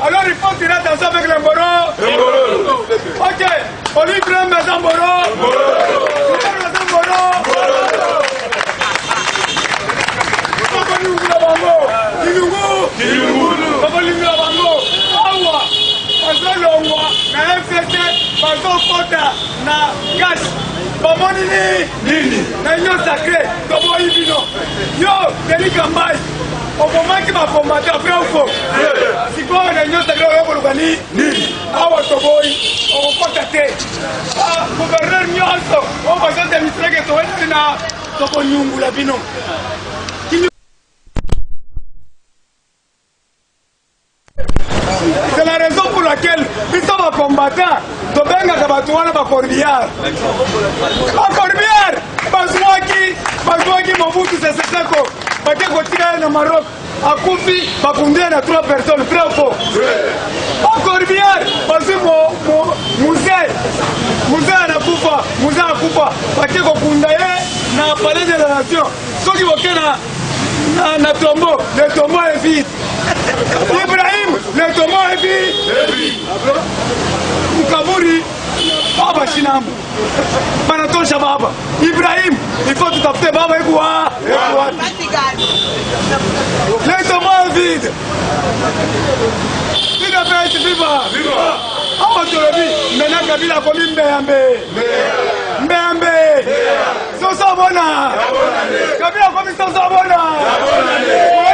Alors il faut tirer attention avec le Mboro. Ok, on lui prend Maison Mboro. na gas bamoni nini na union sacré toboyi bino yo Denis Kambai okomaki bakombate apres ufo sikoyo na union sacré oyokoluka nini awa toboyi okokota te gouverneur nyonso oyo bazodemonstreke towenisi na tokonyungula bino. C'est la raison pour laquelle ils sont des combattants. Ils sont des corbières. Ils Mobutu Sese Seko. Ils sont au Maroc. À Koufi, ils sont 3 personnes. Très faux. En corbière, parce que Musée à Kufa. Parce que na palais de la nation. Ceux qui vont na tombeau, le tombeau est vide. Ibrahim, le tombeau est vide. Mukaburi, Baba Shinambu. Manatosha Baba. Ibrahim, il faut tout à fait Baba Egoua. Le tombeau est vide. Viva Pète, viva. Awa Tolobi, maintenant Kabila a commis Mbembe. Sosabona. Kabila a commis Sosabona.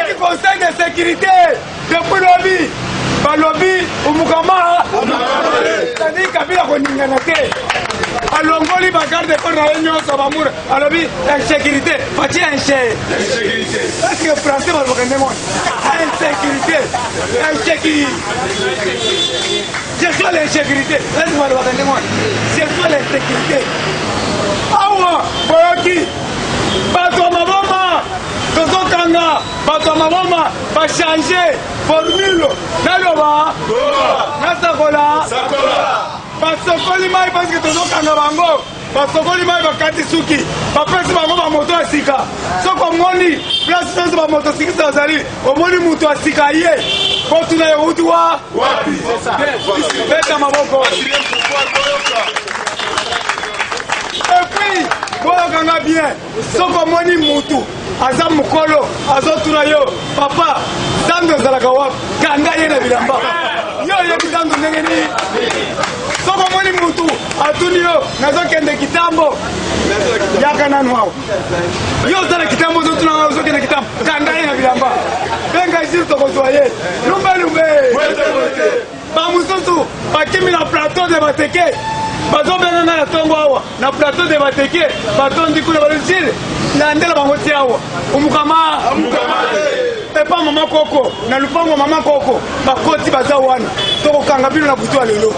Le Conseil de sécurité depuis lobby. Balobi, Umukama. C'est-à-dire Kabila a commis Alongoli bagarre de corps à l'union Sabamur. Alobi, insécurité. Fati insécurité. Est-ce que le français va le reconnaître? Insécurité. Je suis l'insécurité. Laisse-moi le reconnaître. Je suis l'insécurité. Awa, Boyoki. Bato Mabama. Tozokanga. Bato Mabama. Va changer formule. Naloba. Nasakola. Basokoli mai parce que tozokanga bango. Basokoli mai bakati suki. Bapesi bango ba moto asika. Soko moni place pesi ba moto siki tazali. Omoni muto asika ye. Kotuna ya uti wa wapi? Beka maboko. Et puis, bolokanga bien. Soko moni mutu. Aza mukolo. Azotuna yo. Papa, zando zalaka wapi? Kanga ye na bilamba. Yo ye zando ndengeni. Soko moni mutu atuni yo nazokende kitambo yaka nanu hao yo zala kitambo zotu na nazokende kitambo kangai na bilamba benga ziri tokozwaye lumbe ba mususu bakimi na plateau de bateke bazobenga na tongo awa na plateau de bateke batondi kuna baluzile na ndela bangoti awa umukama epa mama koko na lupango mama koko bakoti baza wana tokokanga bino na butu lelo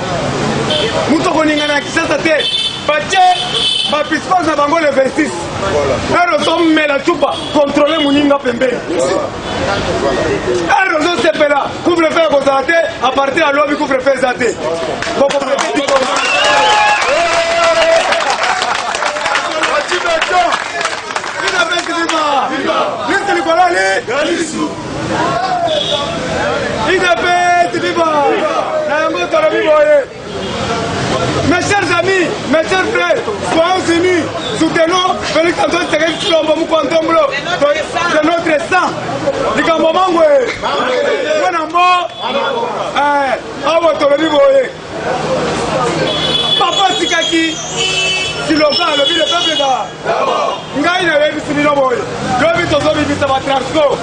muto koningana na kisasa te bache bapiskose na bango le 26 ero somela chupa kontrole muninga pembeni ero zosepela couvre-feu ekozala te a partir ya lobi couvre-feu eza te Mes chers amis, mes chers frères, soyons unis, soutenons Félix Antoine Tshisekedi Tshilombo Mukontombolo. C'est notre sang. Likambo mangwe. Mwanambo. Awa tolobi boye. Papa Sikaki. Siloka lobi le peuple da. Ngai na yebi sibino boye. Lobi tozobi bisa ba transco.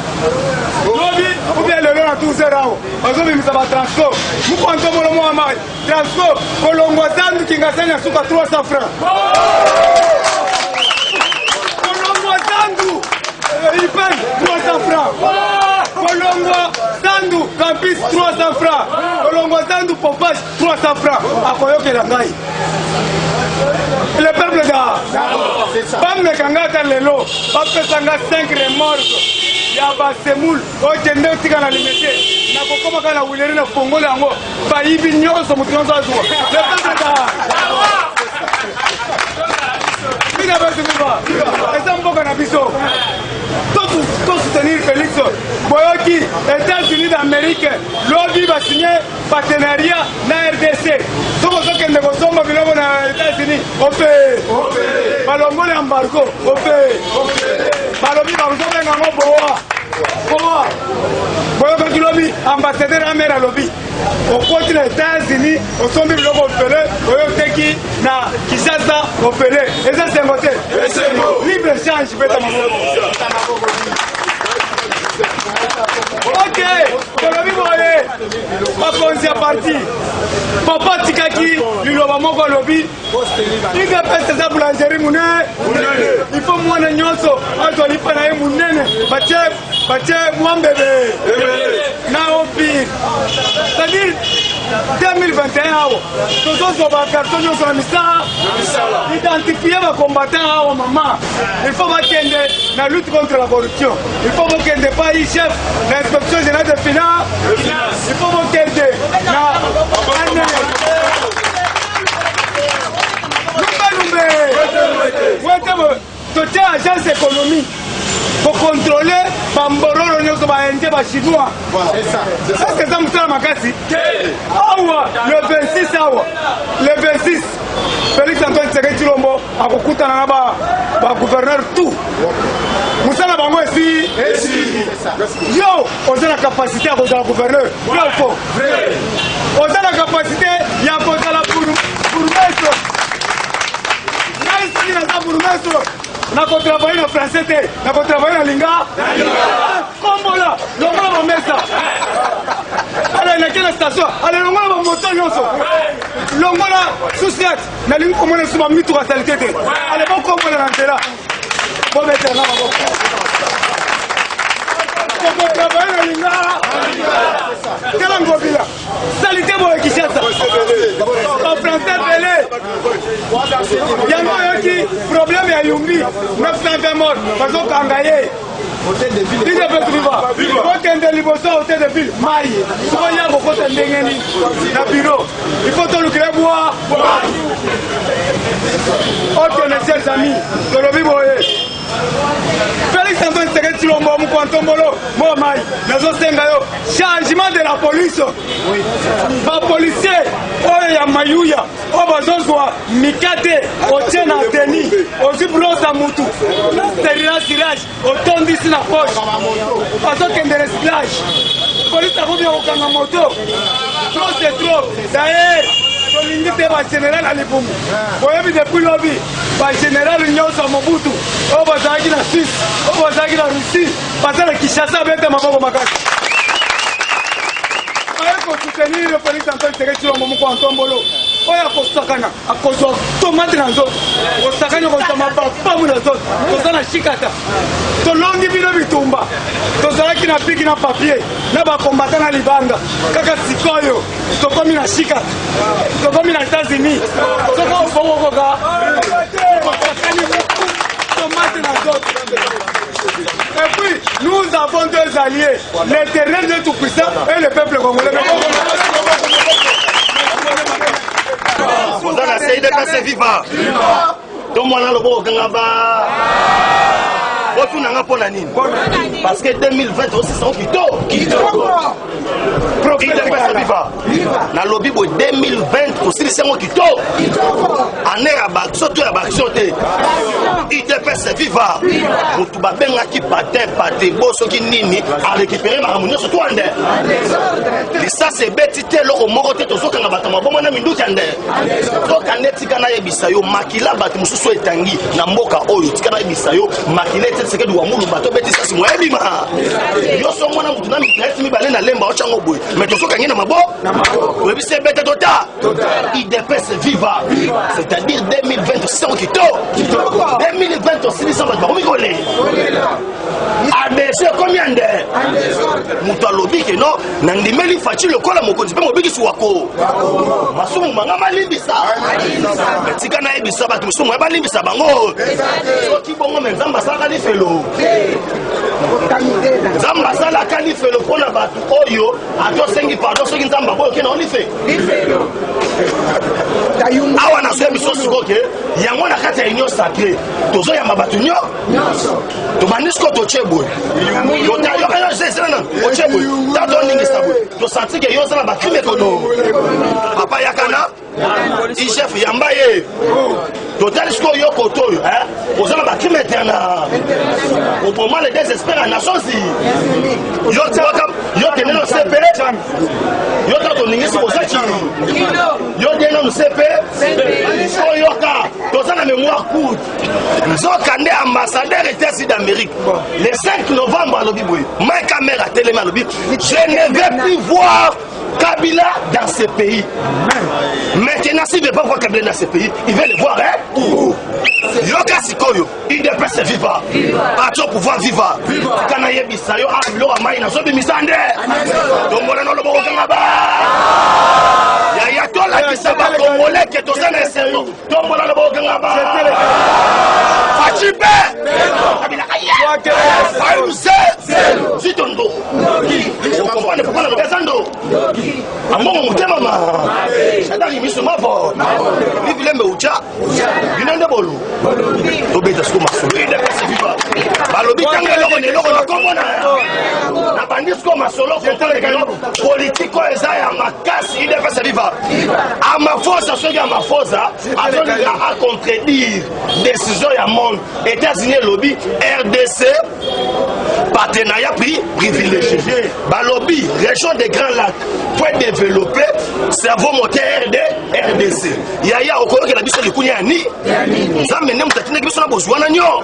lobi ou bien le long à 12 heures bazobimisa batransport mukontomolo mwa mai transport kolongwa zandu kingasanya suka 300 francs kolongwa zandu il paye 300 francs kolongwa zandu campus 300 francs kolongwa zandu pompage 300 francs akoyokela ngai le peuple da bamekanga ata lelo bapesanga 5 remorques ya basemul okende otika na limete nakokoma kaka na wileri na kongolo yango bayibi nyonso motu nyonso azuwa le peuple da bina basibiba eza mboka na biso to soutenir Félix boyoki États-Unis d'Amérique lobi basigné partenariat na RDC soko tokende kosomba biloko na États-Unis ope balongoli embargo ope balobi bakozobengango boa boyokaki lobi ambassadeur amere alobi okoti na États-Unis osombi biloko opele oyoteki na Kinshasa opele eza sengo te libre échange peta maboko ok tolobi boye bakonzi ya parti papa tikaki liloba moko alobi idps eza boulangerie munene il faut mwana nyonso azolipa na ye munene batie mwambebe na opire c'est-à-dire 2021 awa tozozoba karton nyonso na misala identifie bacombattant awa mama il faut bakende na lutte contre la corruption il faut bokende pa i chef na inspection générale de finance il faut bokende na lumbe totia agence économique pour contrôler bamborolo nyonso baende bachinois est-ce que ça mosala makasi awa le 26 awa le 26 Félix Antoine Tshisekedi Tshilombo akokutana na bagouverneur tout mosala bango esi yo oza na capacité ya kozala gouverneur yo fo oza na capacité ya kozala bourgmestre ngai soki naza bourgmestre nakotravaille na français te nakotravaille na linga kombola longola bamesa ale nake na station ale longola bamoto nyonso longola susiat nalingi komona esu bamituka salite te ale bokombola na nzela bometela na maboko kokotravaille na linga tala ngobila salite boye Kinshasa bafrançais pele yango oyoki problème ya yumbi 920 mort bazokanga ye okende liboso hotel de ville mai sokoya kokota ndenge nini na biro il faut tolukile bwa ok mes chers amis tolobi boye Félix Antoine Tshisekedi Tshilombo mukwantombolo mo mai nazosenga yo changement de la police bapolisier oyo ya mayuya oyo bazozwa mikate otie na teni ozwi brosa mutu serira sirage otondisi na poche bazokende recyclage polisi akobi kokanga moto trop c'est trop d'ailleurs tolingi te bagénéral ya libumu oyebi depuis lobi bagénéral nyonso ya mobutu oyo bazalaki na Suisse oyo bazalaki na Russie baza na Kinshasa abete maboko makasi oye kosoutenir Félix Antoine Tshisekedi Tshilombo mukwantombolo oyo akosakana akozwa tomate na nzoto kosakani okozwa mapapamu na nzoto toza na shikata tolongi bino bitumba tozalaki na piki na papier na bakombata na libanga kaka sikoyo tokomi na shikata tokomi na États-Unis soko obokokoka kosakani tomate na nzoto. Et puis, nous avons deux alliés, l'Éternel Dieu Tout-Puissant et le peuple congolais. On a la CIDPS viva. Donc, on a le beau gangaba. Parce que 2020 aussi c'est kitoko. IDPS viva. Na lobby 2020 aussi c'est kitoko. Année à baction to ya baction te. IDPS viva. Mutu ba benga ki patin boso ki nini a récupérer ma ramunio surtout ande. Ça c'est betité loko moko te tozoka na bato maboma na minduki ande. To kaneti kana yebisa yo makila bato mususu etangi na mboka oyo tikana yebisa yo makila seke du wamulu bato beti sasi mo ebima yo so mwana mutu na mitraite mi balé na lemba o chango boy mais to so kangi na mabo webi se bete tota IDPS viva c'est-à-dire 2020 600 kito 2020 600 bato mi kolé ABC combien de mutu alobi ke no na ndimeli faci lokola mokonzi pe mobiki suwako masumu manga malimbisa tika na ebisa bato musumu ebalimbisa bango soki bongo me nzambe asalaka lifelo nzambe asalaka lifelo mpona bato oyo atosengi pardon soki nzambe aboyoke na olife awa nazoya biso sikoke yango na kati ya union sacré tozoyamba bato nyonso tobandisiko totie boye otie boye tatoningisa boye tosanti ke yo oza na bacrime ekono papa yakana ichef yamba ye totali siko yo koto oyo oza na bacrime eterna opoma le désespère ya nationsi yo kende na CP yo ta toningisi kozaki yo dena no CP oyoka toza na mémoire courte nzoka nde ambassadeur États-Unis d'Amérique le 5 novembre alobi boye Mike Kamera telema alobi je ne vais plus voir Kabila dans ce pays. Maintenant, s'il ne veut pas voir Kabila dans ce pays, il veut le voir, hein? Yoka Sikoyo, il dépasse ses vivants. Ato pouvoir vivre. Kanaye Bisayo, Ablo, Amaïna, Sobi Misande. Tombola no Lobo Kangaba. Yaya Tola Kisaba, Tombolé, qui est au sein d'un cerveau. Tombola Lobo Kangaba. Fachibe. Kabila Kaya. Fayouse. Zitondo. On ne peut pas le Gazando. Amongo mutema ma sadari miso mavo ni vile meucha binande bolu obeta siko masolo ida kasi viva balobi tanga loko ne loko na kombo na bandisco masolo kontole kalo politiko ezaya makasi ida kasi viva ama force soki ama force azoli a contredire décision ya monde États-Unis lobby RDC partenariat privilégié balobi région des Grands Lacs pour développer cerveau moteur RDC yaya okoyoke la biso likunya ni nzambe ne mutatina biso na bozwana nyo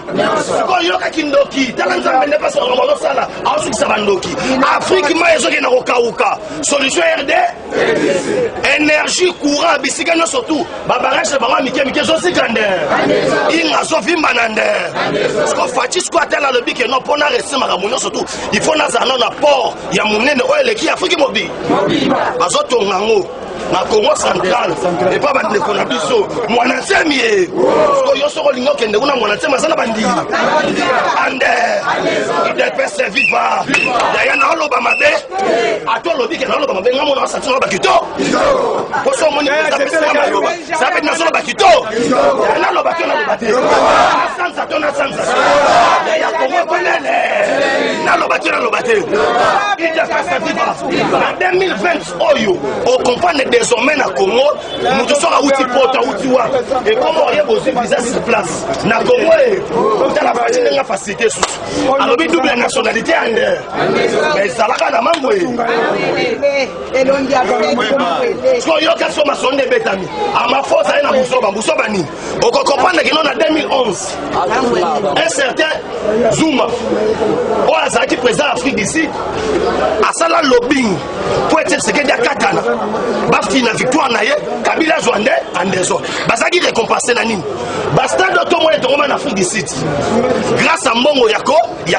ko yoka kindoki tala nzambe ne paso ngolo sala ausukisa bandoki Afrique ma ezoke na kokauka solution RD énergie courant bisika no surtout babarage bango mike zo sikande inga so vimba nande ko fatis ko atala le bike no pona resema ka munyo surtout il faut na zana na port ya munene oele ki Afrique mobi bazotonga ngo na Congo central et pas bande ko na biso mwana nsemi e ko yoso ko lingo kende kuna mwana nsemi sana bandi ande IDPS viva ya na loba mabe ato lobi ke na loba mabe ngamo na sati na bakito ko so moni ka pesa na loba sabe na so bakito na loba to na loba te sansa to na sansa ya Congo konele na loba to na loba te IDPS viva na 2020 oyo o comprendre désormais na Congo mutu soka uti pota uti wa et comment on y a besoin de visa sur place na Congo dans la partie de la facilité sous alors double nationalité mais ça la na mango so yo ka so ma sonde betami ama force na musoba ni on comprendre que non na 2011 un certain Zuma o azaki président Afrique d'ici à sala lobbying pour être secrétaire katana bafti na victoire na ye Kabila Zwande andezo bazaki récompensé na nini bastade otomo etongo en Afrique du Sud grâce à mbongo ya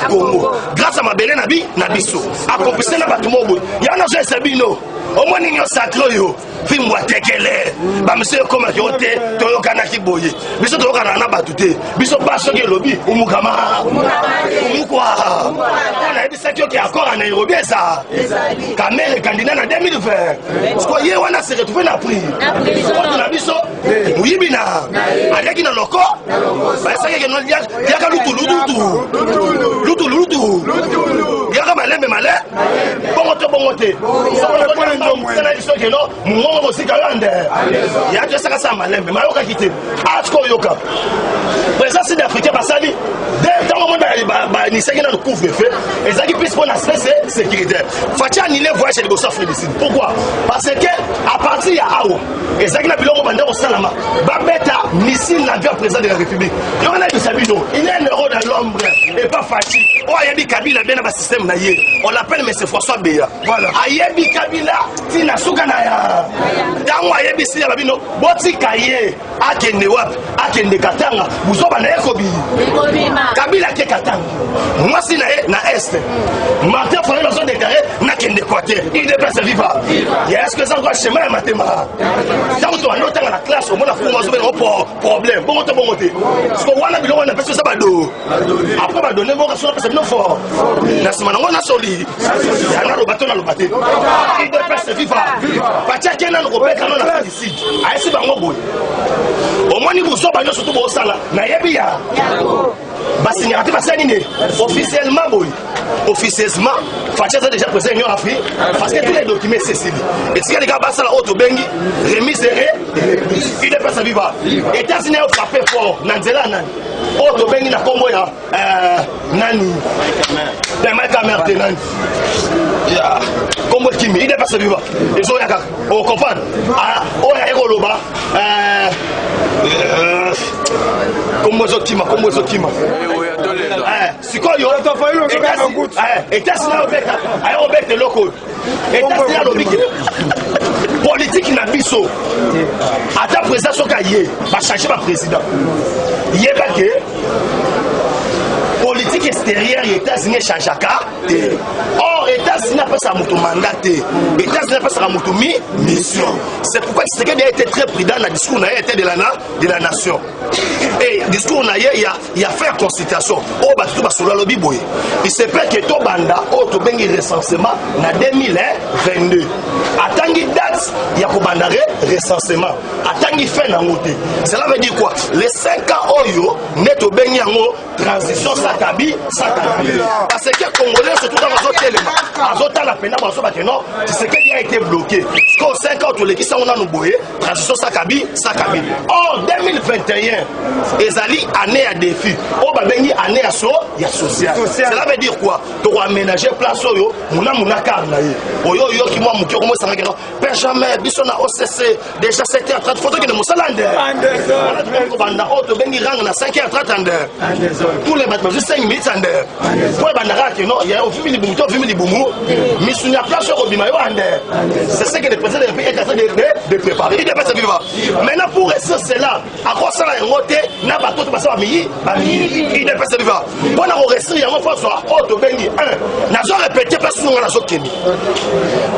Congo grâce à mabele na biso accomplissé na bato mobo ya na je sabino au moins ninyo sacro yo film wa tekele ba monsieur comme yote toyokana kiboye biso toyokana na bato te biso baso ke lobi umukama umukwa na ebisa ki encore en Nairobi ça Kamere candidat na 2020 ko ye wana se retrouver na prix ko na biso muyibina aleki na loko ba sa ke no ya ka lutu ya ka malembe male bongote sana biso ke no mungo ko sika yande ya je saka sa malembe mayoka kite atko yoka présence d'Africain basali dès tant moment ba ni seki na couvre-feu ezaki plus pour na stress sécuritaire. Fatia annulé voyage chez les Bossa Félicite. Pourquoi? Parce que à partir de Awa, et ça qui n'a pas bandé au Salama, Babeta, missile l'avion président de la République. Il y a un euro dans l'ombre et pas Fatia. Oh, il y a des Kabila bien dans le système. On l'appelle M. François Béa. Voilà. Ayebi Kabila, Tina Soukanaya. Dans Ayebi Sia Babino, Boti Kaye, Akende Wap, Akende Katanga, Bouzoba Naekobi. Kabila Ke Katanga. Moi, si na Est, Martin Foyer dans son déclaré, n'a Kende Kwate. Il déplace le vivant. Est-ce que ça va chez moi, Mathéma? Tant que tu as noté dans la classe, au moins, on a un problème. Bon, bon, côté. Parce qu'on a besoin de faire ça. Après, on va donner mon ration, parce que nous fort. La semaine, on a soli. Il y a un bateau dans le bateau. Il déplace le vivant. Patia Kenan, Robert, quand on a fait ici. A essayer de m'en au moins, il vous sort, surtout au salaire. Naïbia. Bassignati Bassanine, officiellement, officieusement, Fatia a déjà présenté l'Union Afrique parce que tous les documents c'est Cécile. Et si les gars passent à la haute Bengi, remise il est pas sa viva. États-Unis ont frappé fort, Nanzela Nan. Haute Bengi n'a pas moyen, Nani, Demain Camer Tenan. Comme Kimi, il n'est pas sa viva. Ils ont un gars, on comprend. On a un Roloba. Comme Zokima, comme Zokima. Sikoyo, États-Unis ont locaux. États-Unis ont politique na biso. À ta présence au cahier, va changer ma président. Il est pas que politique extérieure des États-Unis change à cas. Or, États-Unis n'a pas sa moto mandat. États-Unis n'a pas sa moto mission. C'est pourquoi Tshisekedi a été très prudent dans le discours de la nation. Et le discours il a fait la consultation. Oh, bah, tout va sur le biboy. Il se peut que tout banda, oh, tout bien recensement en 2022. Attendez date, il y a pour bandare recensement. Attendez fait dans côté. Cela veut dire quoi? Les 5 ans, oh, net au benyango, transition, Sakabi. Parce que les Congolais, surtout dans les autres éléments, les autres la peine, non, c'est ce qui a été bloqué. Parce que 5 ans, tous les qui sont dans nos boyers, transition Sakabi. Or, 2021, Ezali année à défi. Oh, bah, bengi année à so, il y a social. Cela veut dire quoi? Tu dois aménager place yo, mouna carnaye. Oyo yo qui moi mouki comment ça regarde. Père jamais, bisona OCC, déjà 7h30 photo qui ne moussalande. Banda oh, tu bengi rang na 5h30 tous les bâtiments 5 minutes en d'air. Pour bandara que non, il y a au film du boumou, mais sur la place au bimayo en d'air. C'est ce que le président du pays est en train de préparer. Il dépasse vivant. Maintenant pour rester cela, à quoi ça la montée n'a pas tout passé à mi, il dépasse vivant. Pour la rester il y a un François Otto Bengi 1. N'a pas répété parce que nous on a Zokemi.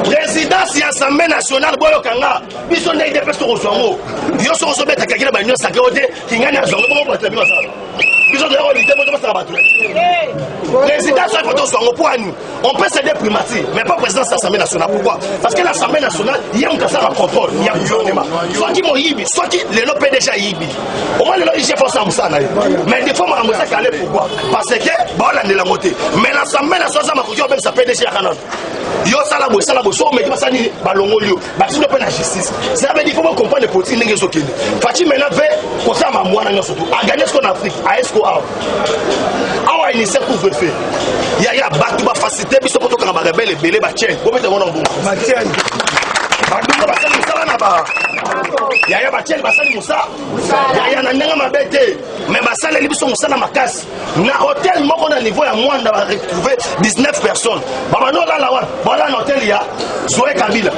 Présidence et Assemblée nationale boyo kanga, biso ne dépasse au Rwanda. Yo so so beta kakila banyo sakote kingana zo ko ba tabino ça. Biso de réalité moi ça va. Président soit photo sur un point on peut céder primatie mais pas président de l'Assemblée nationale. Pourquoi? Parce que l'Assemblée nationale il y a un cas de contrôle, il y a un gouvernement. Soit qui moyibi, soit qui les lopé déjà yibi. Au moins les lois j'ai force à Moussana. Mais des fois moi Moussa calé pourquoi? Parce que bon on est la montée. Mais l'Assemblée nationale ça m'a fait même ça PDG à Canada. Yo salabo so mais ça ni balongolio. Ba si le pas la justice. Ça veut dire faut comprendre les politiques n'engagent aucun. Fati maintenant fait comme ça ma moi na surtout. A gagner ce qu'on Afrique, à esco a. Awa ini se couvre-feu. Ya batu ba faciliter biso poto ka ba rebelle belé ba tien. Bo mete wona mbongo. Ba tien. Ba ndunga ba sali musala na ba. Ya ba tien ba sali musa. Ya na ndenga mabete. Mais ba sali biso musala makasi. Na hôtel moko na niveau ya Mwanda ba retrouver 19 personnes. Ba no la la wa. Ba na hôtel ya Zoé Kabila.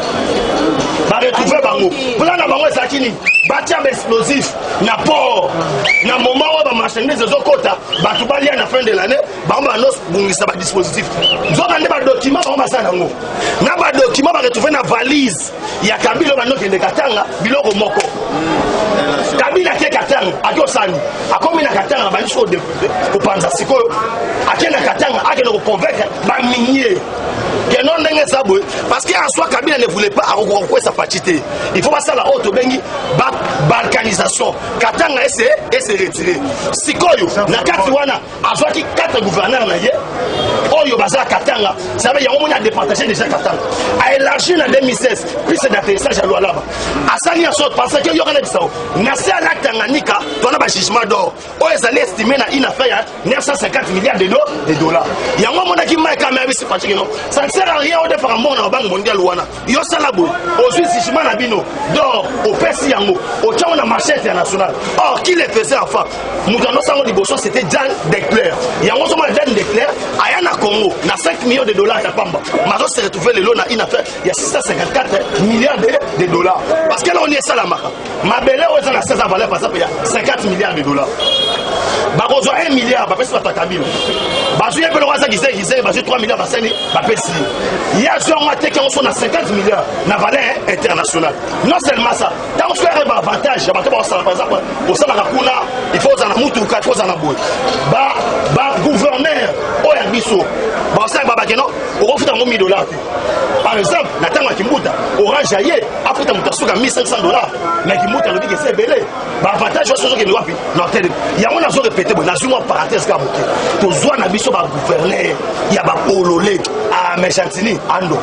Ba retrouver bango. Voilà na bango ezakini. Batia explosif na port na moment où ba marchandise ezokota batu bali na fin de l'année ba nos bungisa ba dispositif nzoka ne ba document ba masana ngo na ba document ba retrouver na valise ya Kabila ba nokende Katanga biloko moko Kabila ke Katanga akosani akomi na Katanga ba nso de kupanza sikoyo akena Katanga akena ko convaincre ba minier que non ndenge sabwe parce que en François Kabila ne voulait pas avoir sa partité. Il faut passer à la haute bengi balkanisation. Katanga et se retirer. Sikoyo na kati wana azwaki 4 gouverneurs na ye. Oyo bazala Katanga, ça veut dire qu'on a départagé déjà Katanga. A élargi en 2016 puis c'est d'atterrissage à Lualaba. Asani a sorti parce que y aura des sao. Nasi à l'acte Tanganyika, tu as un jugement d'or. Oh, ils allaient estimer une affaire 950 milliards de dollars. Il y a un moment qui m'a quand même c'est fatigué non. Ça ne sert à rien de faire un monde en banque mondiale ouana. Yo salabo. Au Suisse jugement na bino d'or au Persi yango. Au Tchad on a marché international. Or qui les faisait enfin? Nous dans nos dibosso c'était Jean Declerc. Il y a un moment Jean Declerc ayana Congo na 5 millions de dollars à Pamba. Mazo s'est retrouvé le lot na une affaire il y a 654 milliards de dollars. Parce que là on est ça la marque. Ma belle on a 16 valeur par exemple il y a 50 milliards de dollars. Barozo 1 milliard ba pesi ba Kabila. Bazo yé pelo waza gisé bazo 3 milliards ba seni ba pesi. Il y a sur moi teke on sont à 50 milliards na valeur internationale. Non seulement ça, tant on fait un avantage, ba to ba ça par exemple au sala kuna il faut za na mutu ka faut za na boy. Ba gouverneur o ya biso. Ba ça ba bakeno o refuta $1 000. Par exemple, na tanga Kimbuta, Orange aye après ta mutasuka $1,500. Mais Kimbuta le dit que c'est belé. Ba avantage je chose que nous wapi. Non tel. Il y a on a répété bon na moi parenthèse ka moké. To zwa na biso ba gouverneur, il y a ba pololé à Mechantini ando.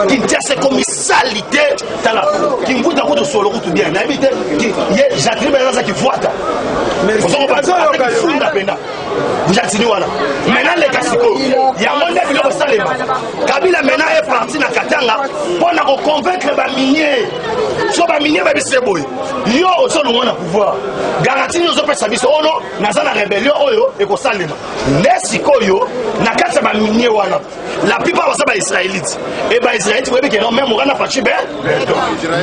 Qui tient c'est comme salité tala. Kimbuta ko to solo ko tout bien. Na habité qui j'attribe dans ça qui voit. Mais on va pas funda penda. Vous attendez voilà. Maintenant les Kasiko, il y a un monde qui est au Salema. Kabila maintenant est parti dans Katanga pour convaincre les miniers. Sur les miniers, c'est bon. Yo, au sol où on a pouvoir. Garantie nous autres services. Oh non, nous avons la rébellion. Oh et au Salema. Les Sikoyo, na kata ba minier wana. La plupart de ça israélites. Et bah israélites, vous voyez que même on a pas chiber.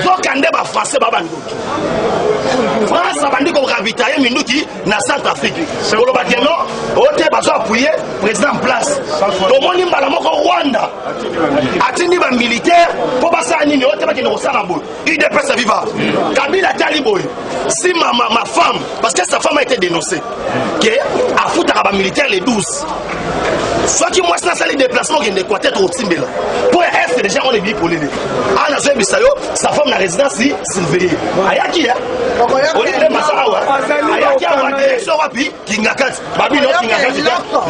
Donc quand des français babando. France a bandit qu'on ravitaille Minouki na Centrafrique. Pour le bâtiment, on a besoin d'appuyer le président en place. Tout le monde est Rwanda. Atini ba militaire pour passer à Nini, on a besoin de Rosalabo. Il dépasse sa viva. Kabila Taliboy. Si ma femme, parce que sa femme a été dénoncée, que a foutu à militaire les 12. Soit qui moi ça les déplacements qui ne quoi être au Timbela. Pour est déjà on est bien pour les. Ah na zo bisayo, sa femme na résidence ici, Sylvie. Ayaki hein. On est vraiment ça ouais. Ayaki a une élection rapide qui ngakat. Babi non qui ngakat.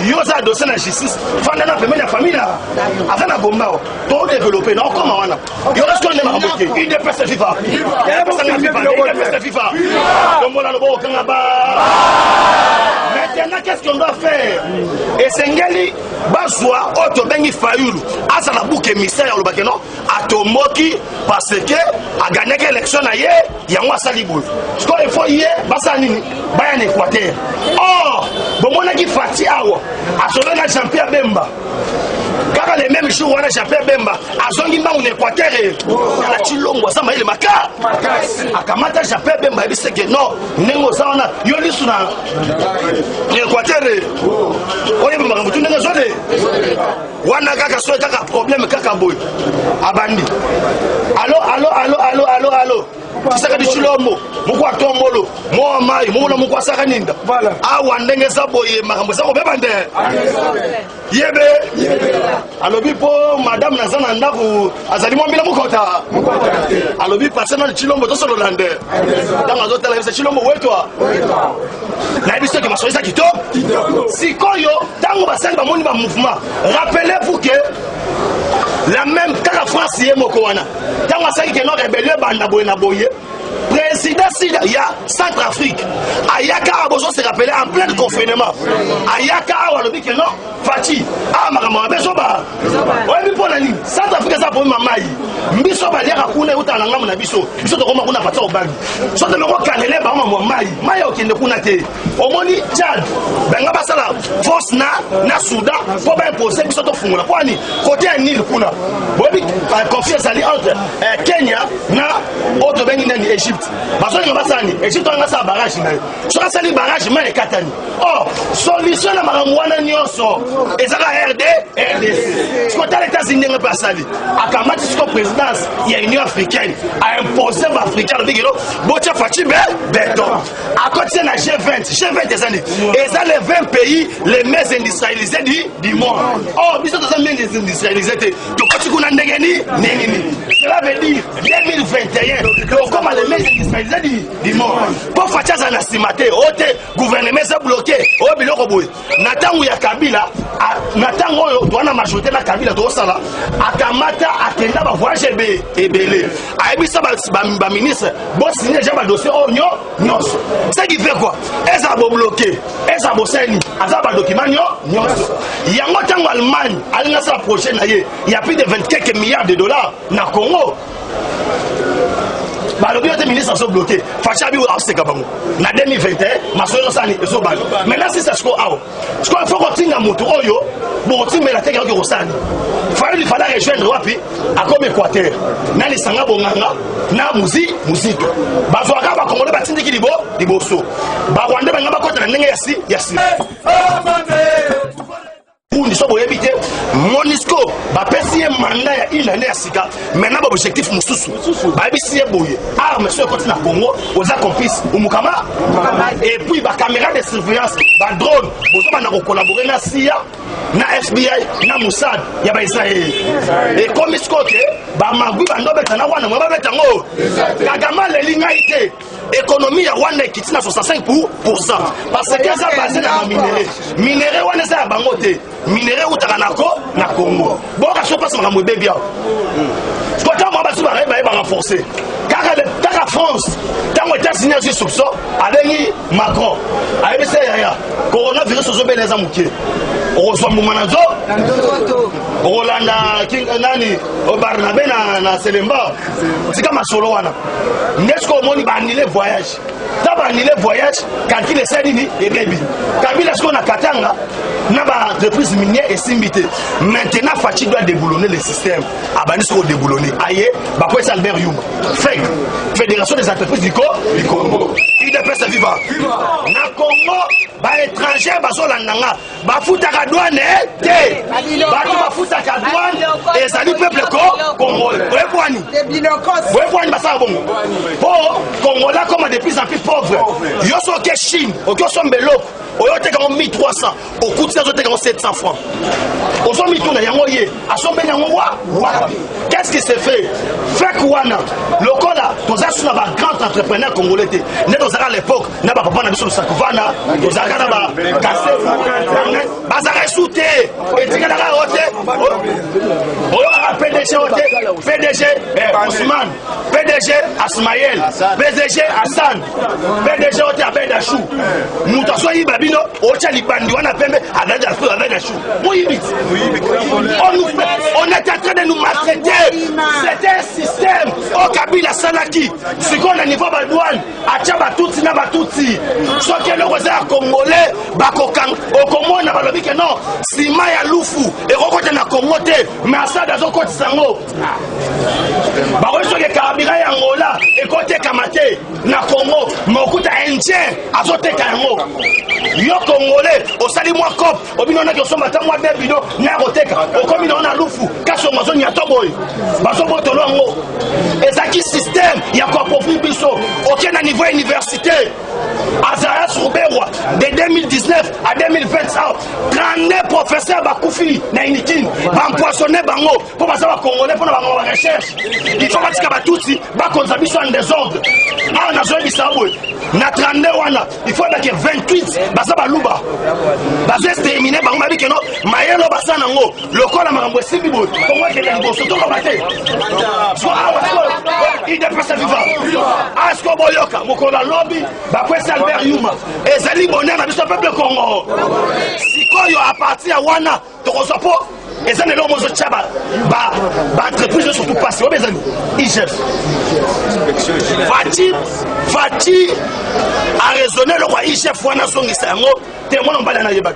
Yoza dossier na justice. Fanda na première famille là. Avant na bomba. Pour développer non comment wana. Yo reste qu'on est marqué. Il dépasse FIFA. Il dépasse FIFA. Comme on a le bon kangaba. Maintenant qu'est-ce qu'on doit faire? Et Sengeli Baswa Oto Bengi Fayulu Asa la boucle émissaire au Bakeno Atomoki parce que a gagné l'élection ailleurs il y a moi Salibou. Ce qu'il faut hier Basanini Bayan Équateur. Oh bon mon qui fati awa a sauvé la champion Bemba. Car les mêmes jours on a champion Bemba a zongi ba on Équateur la Chilongo ça m'a le maka akamata champion Bemba il sait que non nengo ça on a yoli suna Équateur on est pas tout nengo zone wana kaka so kaka problème kaka boy abandi allo kisaka di Chilombo mukwa tombolo mo mai mo na mukwa saka ninda awa ndenge saboye makambo sako bebande yebe alobi po madame nazana ndaku azali mwambila mukota alobi pasana di Chilombo to solo lande dans azota la yesa Chilombo wetwa na biso ke masoisa kito sikoyo tango basali ba moni ba mouvement rappelez-vous que la même quand la France y est mokowana tango asaki ke no rebellion banda boye na boye président il y a Centrafrique ayaka a besoin se rappeler en plein confinement ayaka a lobi que non fati a makama beso ba oyebi pona nini Centrafrique za po mamai mbiso ba liaka kuna utana ngamu na biso to koma kuna pata obagi so te meko kanele ba mama mai okende kuna te omoni Tchad benga basala force na Soudan pour ba imposer biso to fungula kwani côté ya Nil kuna oyebi confiance ali entre Kenya na auto bengi na Égypte parce que basani Égypte on a sa barrage na so ka sali barrage mai katani oh solution na maramwana nyonso ezaka RDC ce que les États-Unis ne pas sali akamati ce que président présidence il y a Union africaine a imposé l'Africain le bigelo bocha fachi béton à côté na G20 des années et ça les 20 pays les mieux industrialisés du monde oh biso dans un mieux industrialisé to koti kuna ndegeni nini cela veut dire 2021 comme les mieux industrialisés du monde pour facha za na simate ote gouvernement ça bloqué o biloko boy na tangu ya Kabila na tango oyo twana majorité na Kabila to sala akamata akenda ba voyage ebele aibisa ba ministre bo signer déjà ba dossier o nyonso ce qui fait quoi eza bo bloqué eza bo seni aza ba document nyonso yango tango Allemagne alinga sa projet na ye il y a plus de 24 milliards de dollars na Congo. Le bureau des ministres sont bloqués. Fachabi ou Arseka Bango. Na 2021, ma soeur Sani et Soban. Maintenant, si c'est ce qu'on a, ce qu'il faut qu'on tienne à mon tour, pour tirer la terre qui est au Sani. Il fallait rejoindre Wapi, à comme Équateur. Na les Sanga Bonganga, na musique. Bazouaka va commander Batindi qui dit Bosso. Bawande Bangaba Kota, Yassi. Nous sommes éviter Monisco, bapesi mandat ya une année à Sika, maintenant objectif Moussousou, babisi boye, armes sur le continent Congo, aux complices, au Mukama, et puis ba caméra de surveillance, ba drone, aux hommes à collaborer na CIA, na FBI, na Moussad, ya ba Israël. Et comme Isco, ba magui bando betana wana, moi ba betango, Kagama les lignes été. Économie ya Rwanda qui tient à 65%. Parce que ça basé dans le minerai. Minerai wana ça bangote. Minerai ou taranako na Congo. Bon ka so passe makambo bebia. Quand on va se barrer ba renforcer. Car la France, tant que États-Unis sur soupçon avec Macron. Avec ça ya. Coronavirus aux obé les amouké. On reçoit Moumanazo. Rolanda King nani au Barnabé na Selemba. C'est comme solo wana. Nesco moni ba annulé voyage. Ta ba annulé voyage quand il est sali et baby. Kabila ce qu'on a Katanga na ba entreprise minière et simbité. Maintenant Fachi doit déboulonner le système. Abani se déboulonner. Aye, ba quoi ça Albert Youm. FEC, Fédération des entreprises du Congo. Il est presse vivant. Na Congo ba étranger ba zolandanga ba futaka douane té. Ba futaka douane et ça dit peuple congolais. Congolais comme de plus en plus pauvres. Yo so ke Chine, au so mbelo, au yo te 1300, au coût de ça te 700 francs. Au so mi tuna yango ye, a so ben yango wa. Qu'est-ce qui se fait? Fait quoi na? Lokola, toza suna ba grand entrepreneur congolais té. Né dans à l'époque, na ba papa na biso sakuvana, toza kana ba cassé. Bazara souté, et tika na hote. Oh, PDG Ousmane, PDG Asmaël, PDG Hassan, PDG Ote Abedachou. Nous t'en soyons babino, Ocha Libandi, on a pembe, Abedachou. On est en train de nous maltraiter. C'était un système. Au Kabila Salaki, ce qu'on a niveau de douane, à Tchabatouti, Nabatouti. Ce qui est le rosaire congolais, Bakokang, au Congo, on a pas le que non. Simaya Loufou, et Rokote na Congote, mais à ça, dans un côté sango. Baroso ke karabira ya Angola ekote kamate na Congo mokuta indien azote kango yo congolais osali mwa cop obino na kosomba ta mwa debido na roteka okomi na lufu kaso mazoni ya toboy baso botolo ngo ezaki système ya ko approprier biso aucun na niveau université Azara Souberwa de 2019 à 2020 39 professeurs bakufi na inikin bampoisonner bango pour passer ba congolais pour na bango recherche. Il faut que Batouti va contribuer en désordre. Ah, on a joué Bissaboué. Na 32 wana, il faut que 28 Basaba Luba. Basé terminé, bah on m'a dit que non, Mayelo Bassanango, le corps a maramboué Sibibo. Comment est-ce que les bosses sont combattés? Il dépasse sa vivant. Ah, ce qu'on boyoka, mon corps a lobby, bah quoi c'est Albert Youma. Et Zali Bonner n'a vu son peuple Congo. Si quoi il appartient à Wana, tu reçois pas. Et ça n'est pas mon chaba. Bah, entreprise surtout passé. Mes amis, IGF. Fati a raisonné le roi IGF. Wana son isango. Témoin en balana yebak.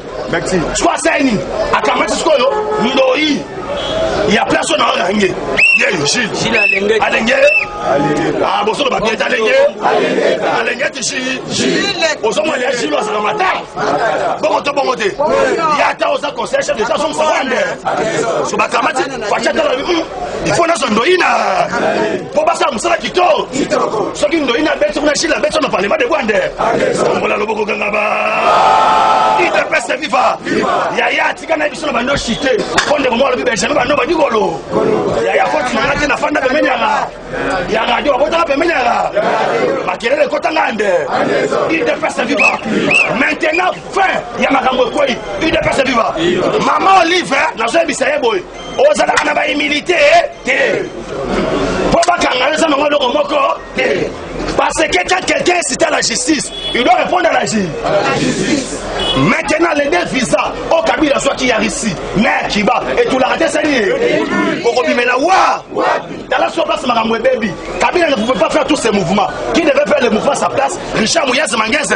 Je crois ça ni. A kamati skolo. Ndoi. Il y a place on a rangé. Gilles Alenge. Ah, bon, ça va bien Alenge. Alenge, tu Gilles. Au sommet, il y a Gilles à la matin. Bon, bon, il y a ta aux conseils chef de station. Il faut dans son Ndoina pour passer à Moussala Kito ce qui Ndoina bête on a chez la bête on a parlé de Wande on l'a loboko Gangaba il te passe viva Yaya Tigana biso na bando chité fonde ko mo le bibe jamais bando badikolo Yaya foti na ngati na fanda be menyala ya radio abota be menyala makelele kota ngande il te passe viva maintenant fin ya makambo koi il te passe viva maman Olive na zo bisaye boy ozala kana ba humilité pour pas kangaler ça mango loko moko parce que quand quelqu'un cite à la justice il doit répondre à la justice maintenant les deux visas au Kabila soit qui a ici mais qui va et tout l'arrêter c'est lié pour mais la wa dans la place makambo baby Kabila ne pouvait pas faire tous ces mouvements qui devait faire les mouvements à sa place Richard Mouyaz Manguez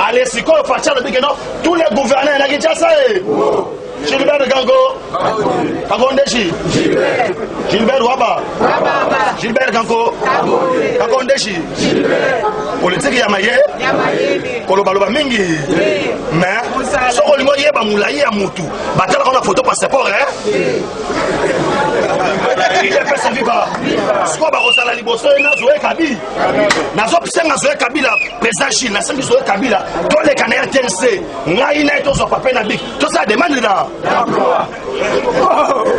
allez si quoi partir le big non tous les gouverneurs na Kinshasa Gilbert Gango, Kagondeshi, Gilbert Waba, Gilbert Gango, Kagondeshi, politique Yamaye, Kolobaloba Mingi, mais ce qu'on lui dit, Moulaye à Moutou, battre la photo passeport, hein? Il est fait sa vie, ce qu'on va ressentir la liberté, Nazoé Kabi, Nazopsen Nazoé Kabila, président Chine, Nazoé Kabila, tous les canards TNC, Naïna et tout son papa Nabik, tout ça demande là.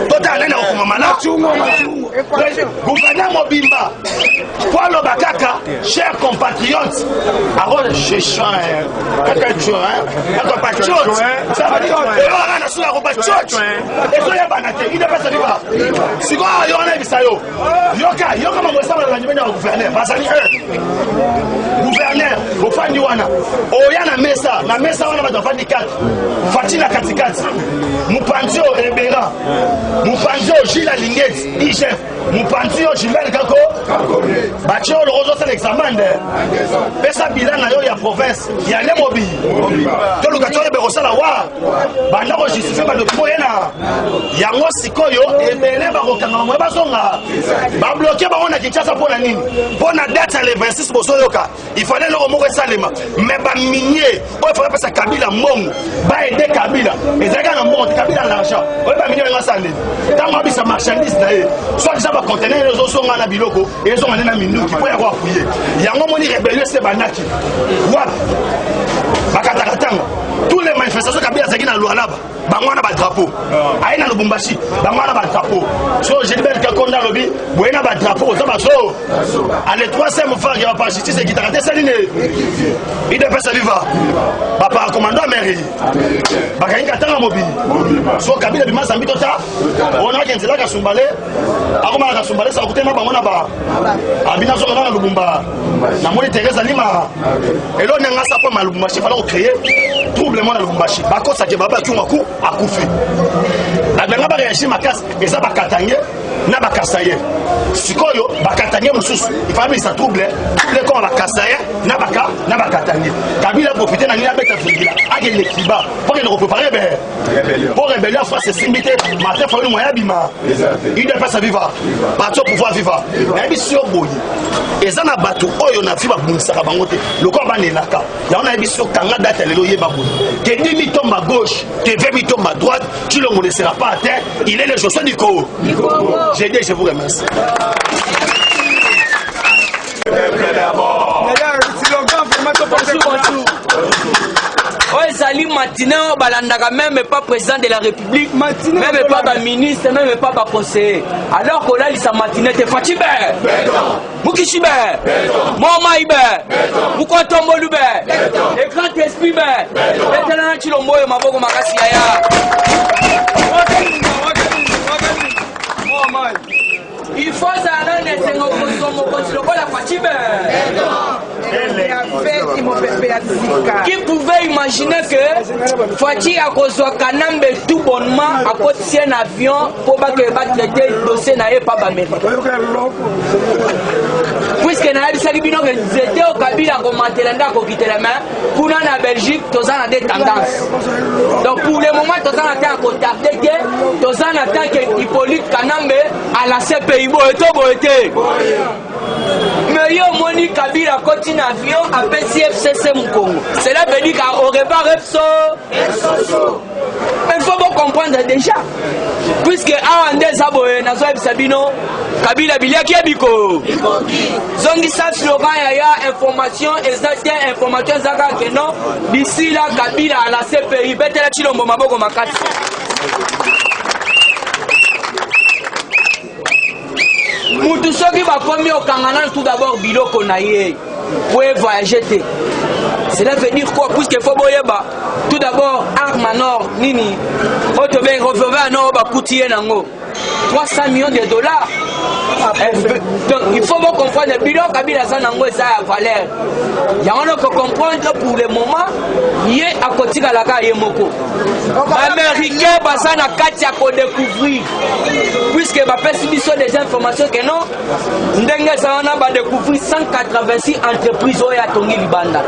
Total nena ko mamala gouverneur Mobimba Paulo Bakaka chers compatriotes alors je chante compatriotes ça va dire on a na sura compatriotes et so ya banate il passe viva siko yo na bisayo yoka mambo sana na nyumba ya gouverneur basali gouverneur ofandi wana oyana na mesa wana batafandi kati fatina katikati Mupanzio Rebera, Mupanzio Gila Lingeti, IGF, Mupanzio Gilbert Kako, Bachio le Rosa c'est l'examen de Pesa Bilan na ya province, il y a les mobiles. Tout le gâteau de Berosa la wa, Banda justifié par le Poena, Yango Sikoyo, et Belé Barokanga, Bazonga, ba bloqué Barona Kinshasa pour la ligne. Pour la date le 26 Bosoyoka, il fallait le remonter Salema, mais ba minier, il fallait passer Kabila Mong, ba aider Kabila, et Zaga na Mong. Kabila l'argent, on va venir à Sandé. Quand on a sa marchandise, soit ils ont contenir les autres sont à Biloko et ils ont un minute qui peut y avoir fouillé. Il y a un moment de rébellion, c'est Banaki. Wap, Bakataratang, tous les manifestations Kabila Zagin à Lualaba, Bangwana Badrapo, Aïna Lubumbashi, Bangwana Badrapo. So, Gilbert Kakonda Lobby, Buena Badrapo, Zabaso. À les 3e fois, il n'y a pas de justice et qui t'a raté Saline. Il devait se vivre. Papa, commandant mairie. Bakaïka Tanga Mobile. So Kabila bima zambi tota on a kenzela ka sumbale akoma ka sumbale sa kutema bangona ba abina so kana Lubumba na moni Teresa Lima elo nanga sa pa Lubumba chi fala ko créer troublement na Lubumba chi bakosa ke baba ki maku akufi la banga ba réagir makas eza bakatange na bakasaye sikoyo bakatange mususu il fallait ça trouble comme bakasaye na bakatange Kabila profiter na nina beta fingila akele kiba pour qu'il préparer pour rébellion face à Simité, matin faut le moyen bima. Il ne peut pas vivre. Partout pouvoir vivre. Mais bien boy. Et ça na bateau oyo na fiba bunsa ka bangote. Le corps va nelaka. Ya on a bien sûr kanga date le loyer babou. Que 10 tombe à gauche, que 20 tombe à droite, tu ne me laisseras pas à terre. Il est le chausseur du Congo. J'ai dit je vous remercie. Sali matinée, balandaka même pas président de la République, même pas ministre, même pas conseiller. Alors qu'on a dit sa matinée, t'es fatigué. Mukishibe, Momaïbe, Mukotombolube, et grand esprit, et t'as un chilombo et ma bogo makasiaya. Il faut ça, qui pouvait imaginer que Fati a causé Kanambe tout bonnement à côté d'un avion pour pas que le dossier n'aille pas mérité. Puisque n'a pas dit que c'était au Kabila comme Matelanda qui quitte la main pour aller en Belgique, tous en des tendances. Donc pour le moment, tous en attendent à contacter que tous en attendent que Hippolyte Kanambe à la CPI boité. Mais yo moni dire Kabila continue avion à PCFCC Moukongo. Cela veut dire qu'au revoir Repso. Mais il faut bien comprendre déjà. Puisque Awande Zaboe, Nazo Sabino, Kabila Biliaki Abiko. Zongi sa slogan ya information, exacte information Zaka Keno. D'ici là, Kabila à la CPI, Betela Chilombo Maboko Makati. Moutou soki va commis au Kanganan tout d'abord biloko na ye pour voyager. Cela veut dire quoi? Puisque faut boyeba tout d'abord Armanor nini otobe reveva no ba coutier nango 300 millions de dollars. Donc il faut bien comprendre le bilan Kabila ça nango ça a valeur. Il y a on peut comprendre pour le moment yé à côté de la ka yemoko. Américain basa na kati ya ko découvrir puisque ba perception des informations que non ndenge ça on a ba découvrir 186 entreprises oya tongi libanda.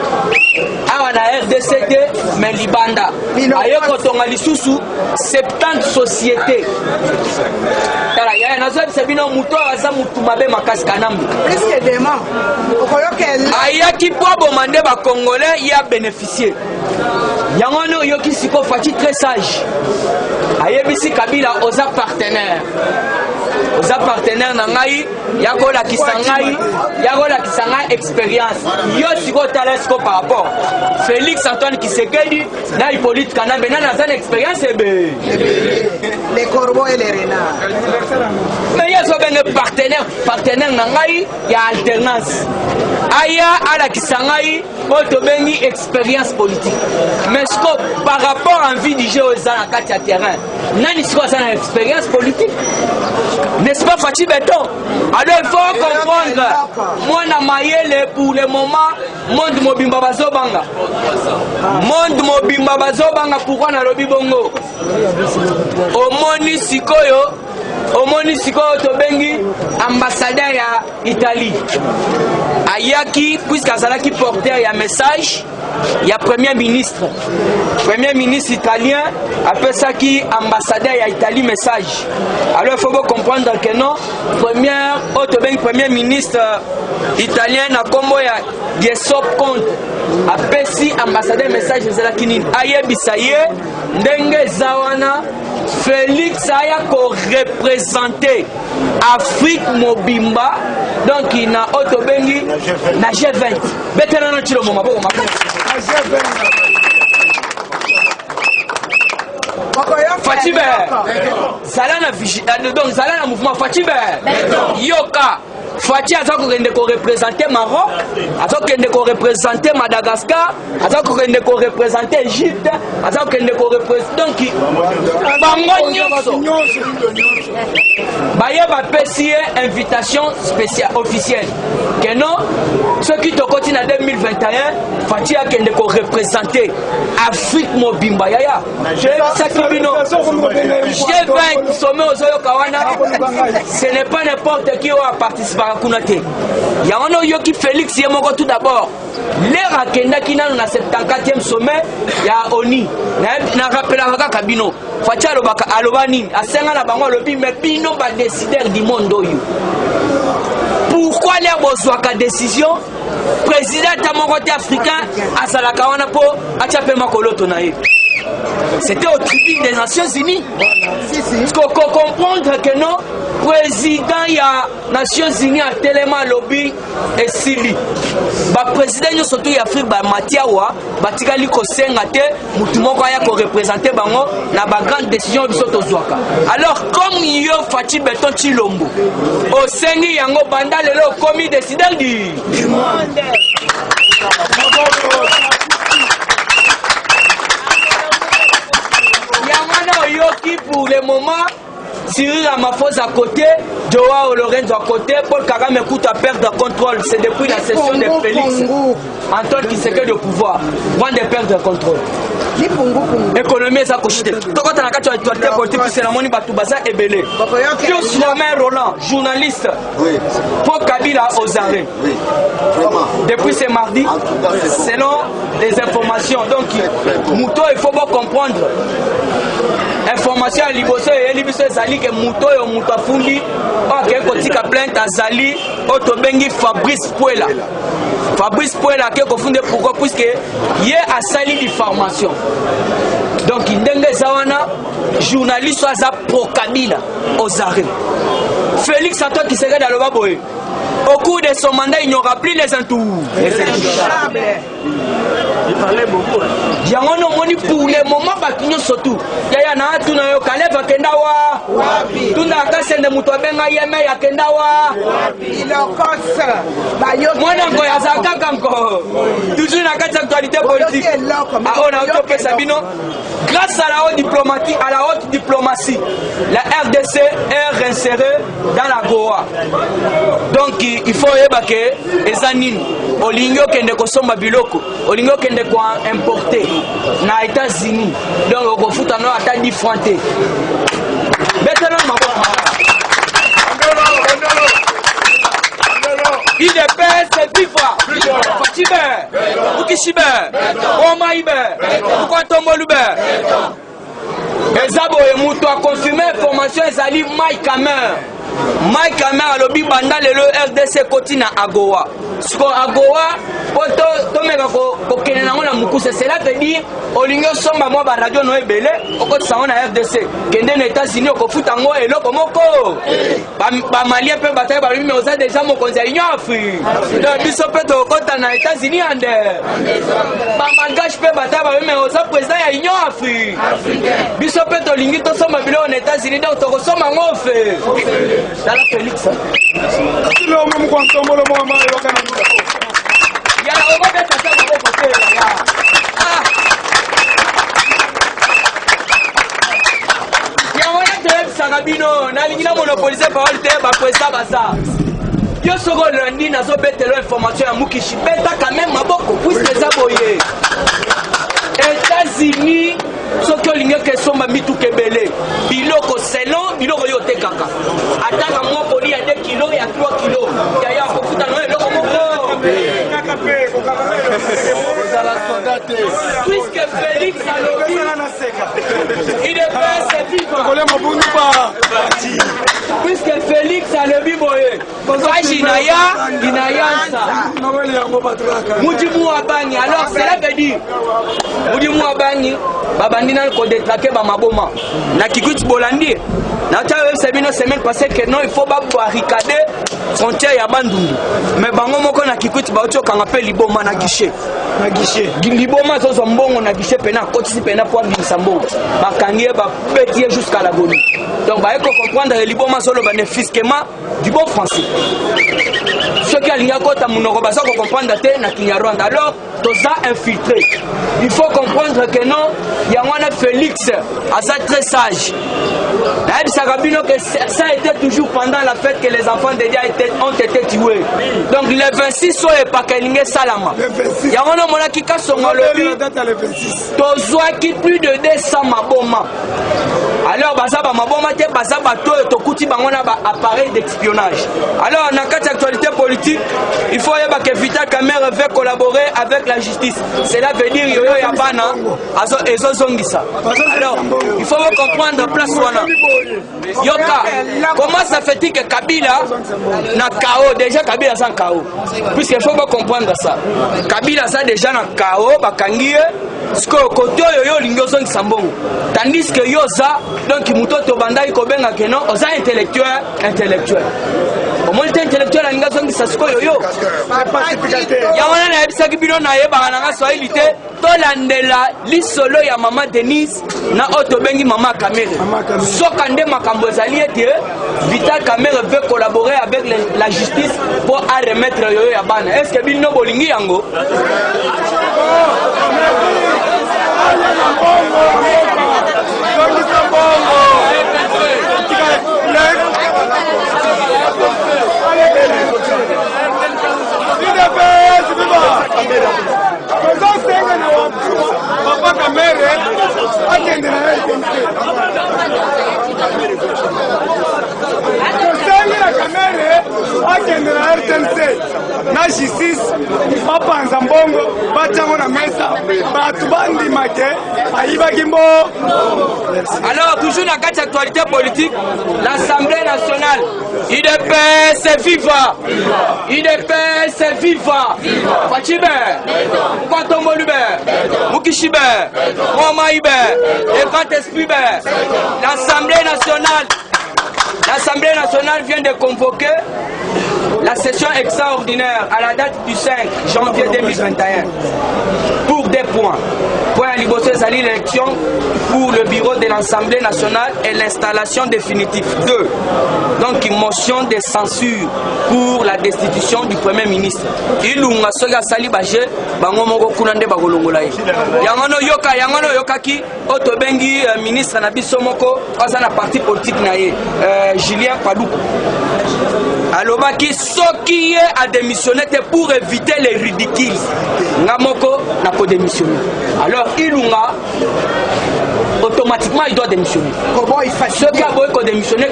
Awa na RDCT mais libanda. Ayoko tonga lisusu 70 sociétés. Tala ya na zob sebino muto aza mutu mabe makasi kanambi. Presque demain. Ayaki po bomande ba congolais y a bénéficié. Yangono yoki siko fati très sage. Ayebisi Kabila oza partenaire. Oza partenaire na ngai yakola kisangai expérience. Yo siko talesko par rapport. Félix Antoine Kisekedi na Hippolyte Kanambe na zan expérience ebe. Les corbeaux et les renards. Mais il y a un partenaire nangai ya alternance. Aya ala kisangai otobengi expérience politique. Mais par rapport à envie du jeu aux na terrain, nani siko ça na expérience politique. N'est-ce pas Fati Beton? Alors il faut comprendre. Moi na mayele pour le moment monde mobimba bazobanga. Monde mobimba bazobanga pourquoi na lobi bongo? Omoni sikoyo tobengi ambassadeur ya Italie. Ayaki puisque azalaki porteur ya message ya premier ministre italien appelle ça qui ambassadeur ya Italie message. Alors il faut comprendre que non premier ministre italien na kombo ya Giuseppe Conte apesi ambassadeur message ezalaki nini ayebisa ye ndenge zawana Félix aya ko représenter Afrique mobimba donc il na otobengi na G20 betena no chilo mama boko mama Fatibe Zalana donc Zalana mouvement Fatibe Yoka Fati a représenter Maroc, a représenter Madagascar, a représenter Égypte, a représenter donc invitation spéciale officielle. Que non, ceux qui te continuent en 2021, Fati a représenter Afrique Mobimba Yaya. G20 sommet aux Kawana, ce n'est pas n'importe qui a participé. Il y a un yoki Félix Yemoko tout d'abord. L'air à Kenda qui n'a pas 74e sommet, il y a Oni. Na rappelé à Kabino. Fatia Alobani, à Senga Bango Lobi, mais Pino va décider du monde. Pourquoi les Boswaka décision? Président Tamogote africain, à Salakawana Po, à Tchapema Kolotonaï. C'était au tribune des Nations Unies. Il faut comprendre que non, président il y a Nations Unies à Téléma Lobby et Sili. Le président nous surtout Afrique ba Matiawa, batikali ko sengate mutumoko ya ko représenter bango na ba grande décision biso tozwaka. Alors comme yo Fati Beton Chilombo, au sengi yango banda lelo komi décideur du monde. Yoki pour le moment, Cyril Ramaphosa à côté, Joao Lorenzo à côté, Paul Kagame écoute à perdre le contrôle. C'est depuis la session de Félix Antoine Kisekedi au pouvoir. Moins de perdre le contrôle. Économie ça cochite. Quand on a quatre actualités politiques, c'est la monnaie Batoubaza et Belé. Pius Romain Roland, journaliste. Pour Kabila aux arrêts. Depuis ce mardi, selon les informations. Donc, Mouto, il faut bien comprendre. Information à Liboso et Liboso Zali que Mouto et Mouto Fundi, ake kotika plainte azali otobengi Fabrice Puela. Fabrice Puela ake kofunde pourquoi puisque ye asali diffamation. Donc ndenge zawana journaliste aza pro Kabila aux arrêts. Félix Antoine Tshisekedi aloba boye. Au cours de son mandat, il n'y aura plus les intouchables. Il parlait beaucoup. Yango no moni pour le moment bakinyo surtout. Yaya na tuna yo kaleva kendawa. Tuna akasende mutu abenga yeme ya kendawa. Ilokos. Mwana ngo ya zakaka ngo. Toujours na kati actualité politique. Ah on a autopé Sabino. Grâce à la haute diplomatie, la RDC est réinsérée dans la Goa. Donc il faut évacuer les anines. Olingyo kende kosomba biloko, olingyo kende ko importer na États-Unis. Donc au foot no ata difronté. Maintenant il est père, c'est vivre. Fatibé, Ukishibe, Omaïbe, Ukontomolube. Ezabo et Moutou a confirmé l'information ezali Mike Kamer. Mike Kamer a lobby banda le RDC Kotina Agoa. Sko Agoa, poto mega ko kenena ngona mukuse cela veut dire olingo somba mo ba radio no ebele okoti sango na RDC. Kende na États-Unis ko futa ngo eloko moko. Ba malien pe bataille ba mais oza déjà mo konza union Afrique. Donc biso pe to kota na États-Unis ande. Ba malgache pe bataille ba mais oza président ya union Afrique. Biso pe to lingi to somba bilo na États-Unis donc to somba ngo fe. Dans la Félix. Le moment qu'on tombe le moment il y a le moment d'être ça pour côté là. Il y a moyen de Sarabino, na lingina monopoliser parole te ba kwesa basa. Yo soko lundi na zo betelo information ya Mukishi beta quand même maboko puisque ça boye. États-Unis soki olingi ke somba mitu kebele biloko selon biloko yo tekaka ataka moko li ya 2 kilo ya 3 kilo ya kofuta no eloko moko puisque Félix a lobby il est prêt c'est vivre puisque Félix a lobby boye kaji inayansa mujimu abani alors cela veut dire mujimu abani babandi na ko détraquer ba maboma na kikuti bolandi na ta sebino semaine passée que non il faut ba barricader frontière ya Bandundu mais bango moko na kikuti ba otoka ngape liboma na guichet liboma zo mbongo na guichet pena kotisi pena pour bimisa mbongo bakangie ba pétier jusqu'à la Goni donc ba eko comprendre liboma solo bénéficiement du bon français ce qui alinga kota munoko ba ko comprendre te na Kinyarwanda alors toza infiltré il faut comprendre que non il y a un Félix asa très sage que ça a été toujours pendant la fête que les enfants de Dia ont été tués donc le 26 so et pas Kelinge Salama il y a un homme qui casse son lobby tozoa qui plus de 200 maboma alors bazaba maboma te bazaba to kuti bangona ba appareil d'espionnage alors dans cette actualité politique il faut que Vital Kamerhe veut collaborer avec la justice cela veut dire yoyo ya bana azo ezozongisa alors il faut comprendre place wana yoka comment ça fait que Kabila na KO déjà Kabila sans KO puisque il faut comprendre ça Kabila ça déjà na KO bakangie sko koto yoyo lingozong sambongo tandis que yoza donc mutoto bandai kobenga keno oza intellectuel au moins intellectuel lingozong sasko yoyo ya wana na ebisa kibino na yeba na Swahili te tolandela lisolo ya mama Denise na oto bengi mama Kamerhe soka nde makambo ezali ete Vital Kamerhe veut collaborer avec la justice pour remettre yoyo ya bana est-ce que bino bolingi yango Papa Kamerhe akende na RTNC. na justice bapanza mbongo batiango na mesa bato bandimake ayibaki mbo. Alors toujours dans quatre actualités politiques, l'Assemblée nationale, IDPS viva, IDPS viva, Fachibe, Kwatomolube, Mukishibe, Momaïbe, et Grand-Esprit. L'Assemblée nationale vient de convoquer la session extraordinaire à la date du 5 janvier 2021 pour des points. Point à Liboso Zali, l'élection pour le bureau de l'Assemblée nationale et l'installation définitive. 2. Donc, une motion de censure pour la destitution du Premier ministre. Ilunga soga sali baje bango moko kunande bagolongolaye. Yangono yoka ki otobengi ministre na biso moko oza na parti politique na ye Julien Paluku. Alobaki soki a démissionné pour éviter les ridicules. Ngamoko n'a pas démissionné. Alors Ilunga automatiquement il doit démissionner. Comment il fait ceux qui ont démissionné,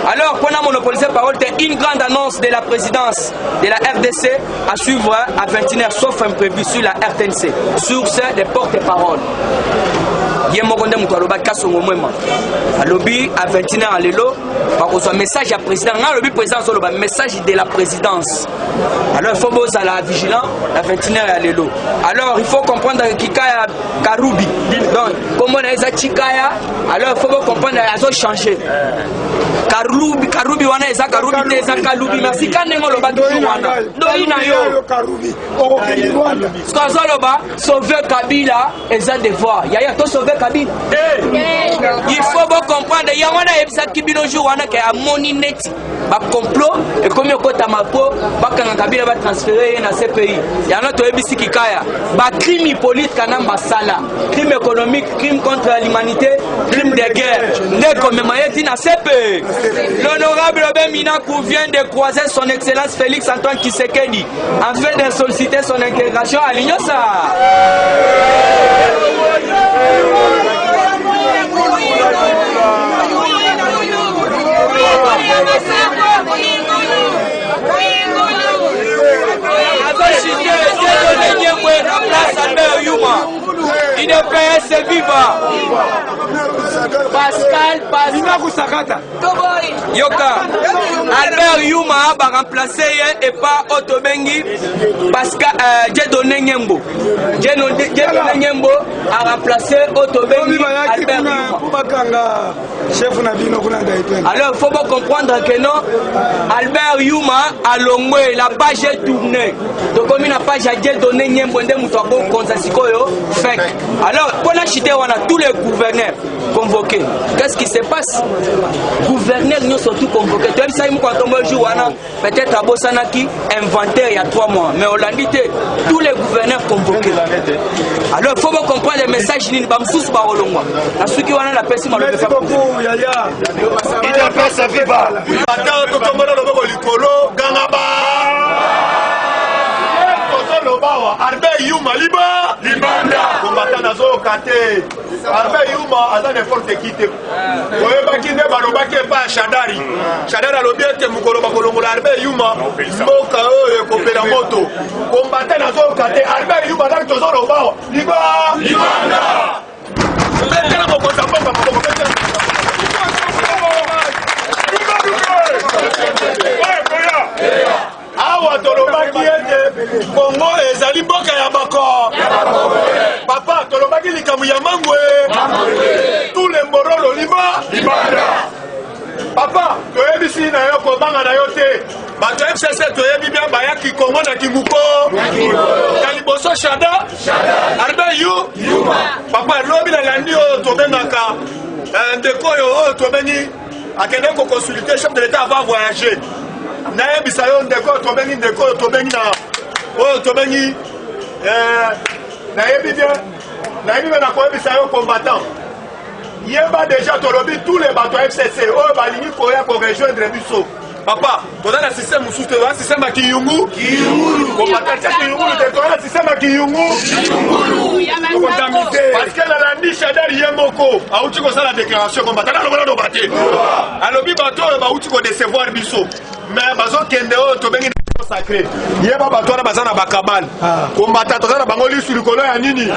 alors qu'on a monopolisé parole, c'est une grande annonce de la présidence de la RDC à suivre à 21h, sauf imprévu sur la RTNC, sur ce des porte-paroles. Yemokonde Moutaloba Kassongo Mwema. À lobby à 21h à l'élo, par un message à président. Le lobby président sur le message de la présidence. Alors il faut bosser à la vigilance à 21h à l'élo. Alors il faut comprendre Kikaya Karoubi. Donc comment on a Chikaya, alors il faut comprendre qu'ils ont changé. Karoubi wana eza Karoubi eza Kaloubi. Merci kanengo loba toujours wana. Doina yo Karoubi. Skazo loba sauver Kabila eza devoir. Yaya to sauver Kabila. Il faut comprendre yangwana ebisa kibino jour wana ke amoni neti ba complot et comme yokota mapo bakanga Kabila ba transférer na CPI. Yana to ebisi kikaya. Ba crime politique kana masala. Crime économique, crime contre l'humanité, crime de guerre. Ne comme Mayeti na CPI. L'honorable Robert Minakou vient de croiser son excellence Félix Antoine Tshisekedi afin de solliciter son intégration à l'Ignosa. IDPS viva. Pascal Yoka Albert Yuma va remplacer et pas Otobengi Pascal Dieudonné Nyembo. Dieudonné Nyembo a remplacé Otobengi Albert Yuma. Alors il faut comprendre que non, Albert Yuma a longé la page est tournée. Donc comme la page a Dieudonné Nyembo de Moutouabo Konzasikoyo fait. Alors pour la chité on a tous les gouverneurs convoqués. Qu'est-ce qui se passe? Gouverneurs nous surtout convoqués. Peut-être à Bossanaki inventaire il y a 3 mois, mais on l'a dit tous les gouverneurs convoqués. Alors il faut comprendre les messages ni bamsous barolongwa. Na ceux qui ont la personne on le fait pas. Il y a pas ça viva. Attends to tombola loboko likolo gangaba. Albert Yuma liba libanda combattant nazo kate Albert Yuma aza n'importe qui te oyeba kinde balobaki pa Shadari alobiete mukolo bakolongola Albert Yuma mboka oyo kopela moto combattant nazo kate Albert Yuma na tozo lobawa liba libanda tena mokonza papa awa tolobaki ete Congo ezali mboka ya bako papa tolobaki likamu ya mangwe tous les morolo libanda papa toyebisi na yo kobanga na yo te bato FCC toyebi bien bayaki Congo na Kimuko ya liboso Shada Albert Yuma papa lobi na landi oyo tobengaka ndeko oyo oyo tobengi akende koconsulter chef de l'état avant voyager naye bisayo ndeko tobengi na oyo tobengi nayebi bien na koyebisa yo combattant yeba déjà tolobi tous les bateaux FCC oyo balingi koya korejoindre biso papa toza na système mosusu te toza na système ya kiyungu combattant tia kiyungulu te toza na système ya kiyungu parce que nalandi Shadari ye moko auti kosala déclaration combattant alongola loba te alobi bato oyo bauti kodecevoir biso mais bazokende oyo tobengi sacré yeba bato wana baza na bakabale kombata toza na bango lisu likolo ya nini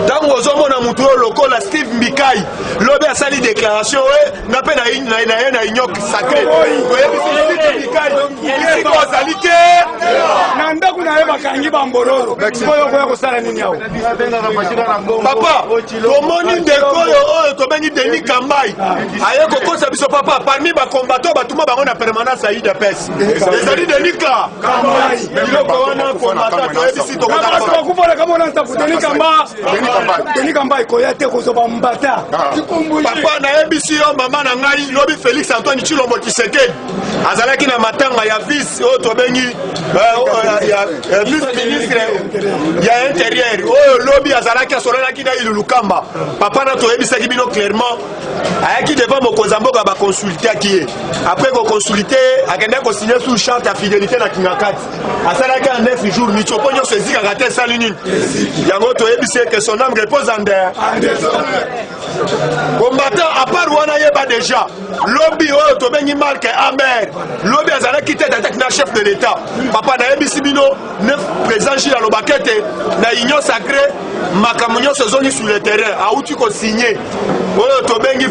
ntango ozomona motu oyo lokola Steve Mbikai lobi asali déclaration nga mpe na ye na union sacré oyebisi Mbikai esika ozali te na ndako na ye bakangi bambololo oyo koya kosala nini awo papa tomoni ndeko oyo tobengi Denis Kambai aye kokosa biso papa parmi bakombato batuma bango na permanence ya UDPS ezali Denika biloko wana kombata toyebisi tokotabakufola kamona nsaku Denis Kambai koya te kozoba mbata papa nayebisi yo mama na ngai lobi Félix Antoine Tshilombo Tshisekedi azalaki na matanga ya vice oyo tobengi vice ministre ya intérieur oyo lobi azalaki asololaki na Ilulukamba papa na toyebisaki bino clairement ayaki devant mokonzi ya mboka bakonsultaki ye après kokonsulte akendaki kosigné sous charte ya fidélité na Kingakati asalaki en 9 jours mitsopo nyonso ezikaka te esali nini yango toyebisi que son âme repose en terre combattant à part wana yeba déjà lobi oyo tobengi Marc Amer lobi azalaki tête d'attaque na chef de l'état papa nayebisi bino 9 président Gilles alobaki ete na union sacrée makambo nyonso ezongi sur le terrain auti kosigné oyo tobengi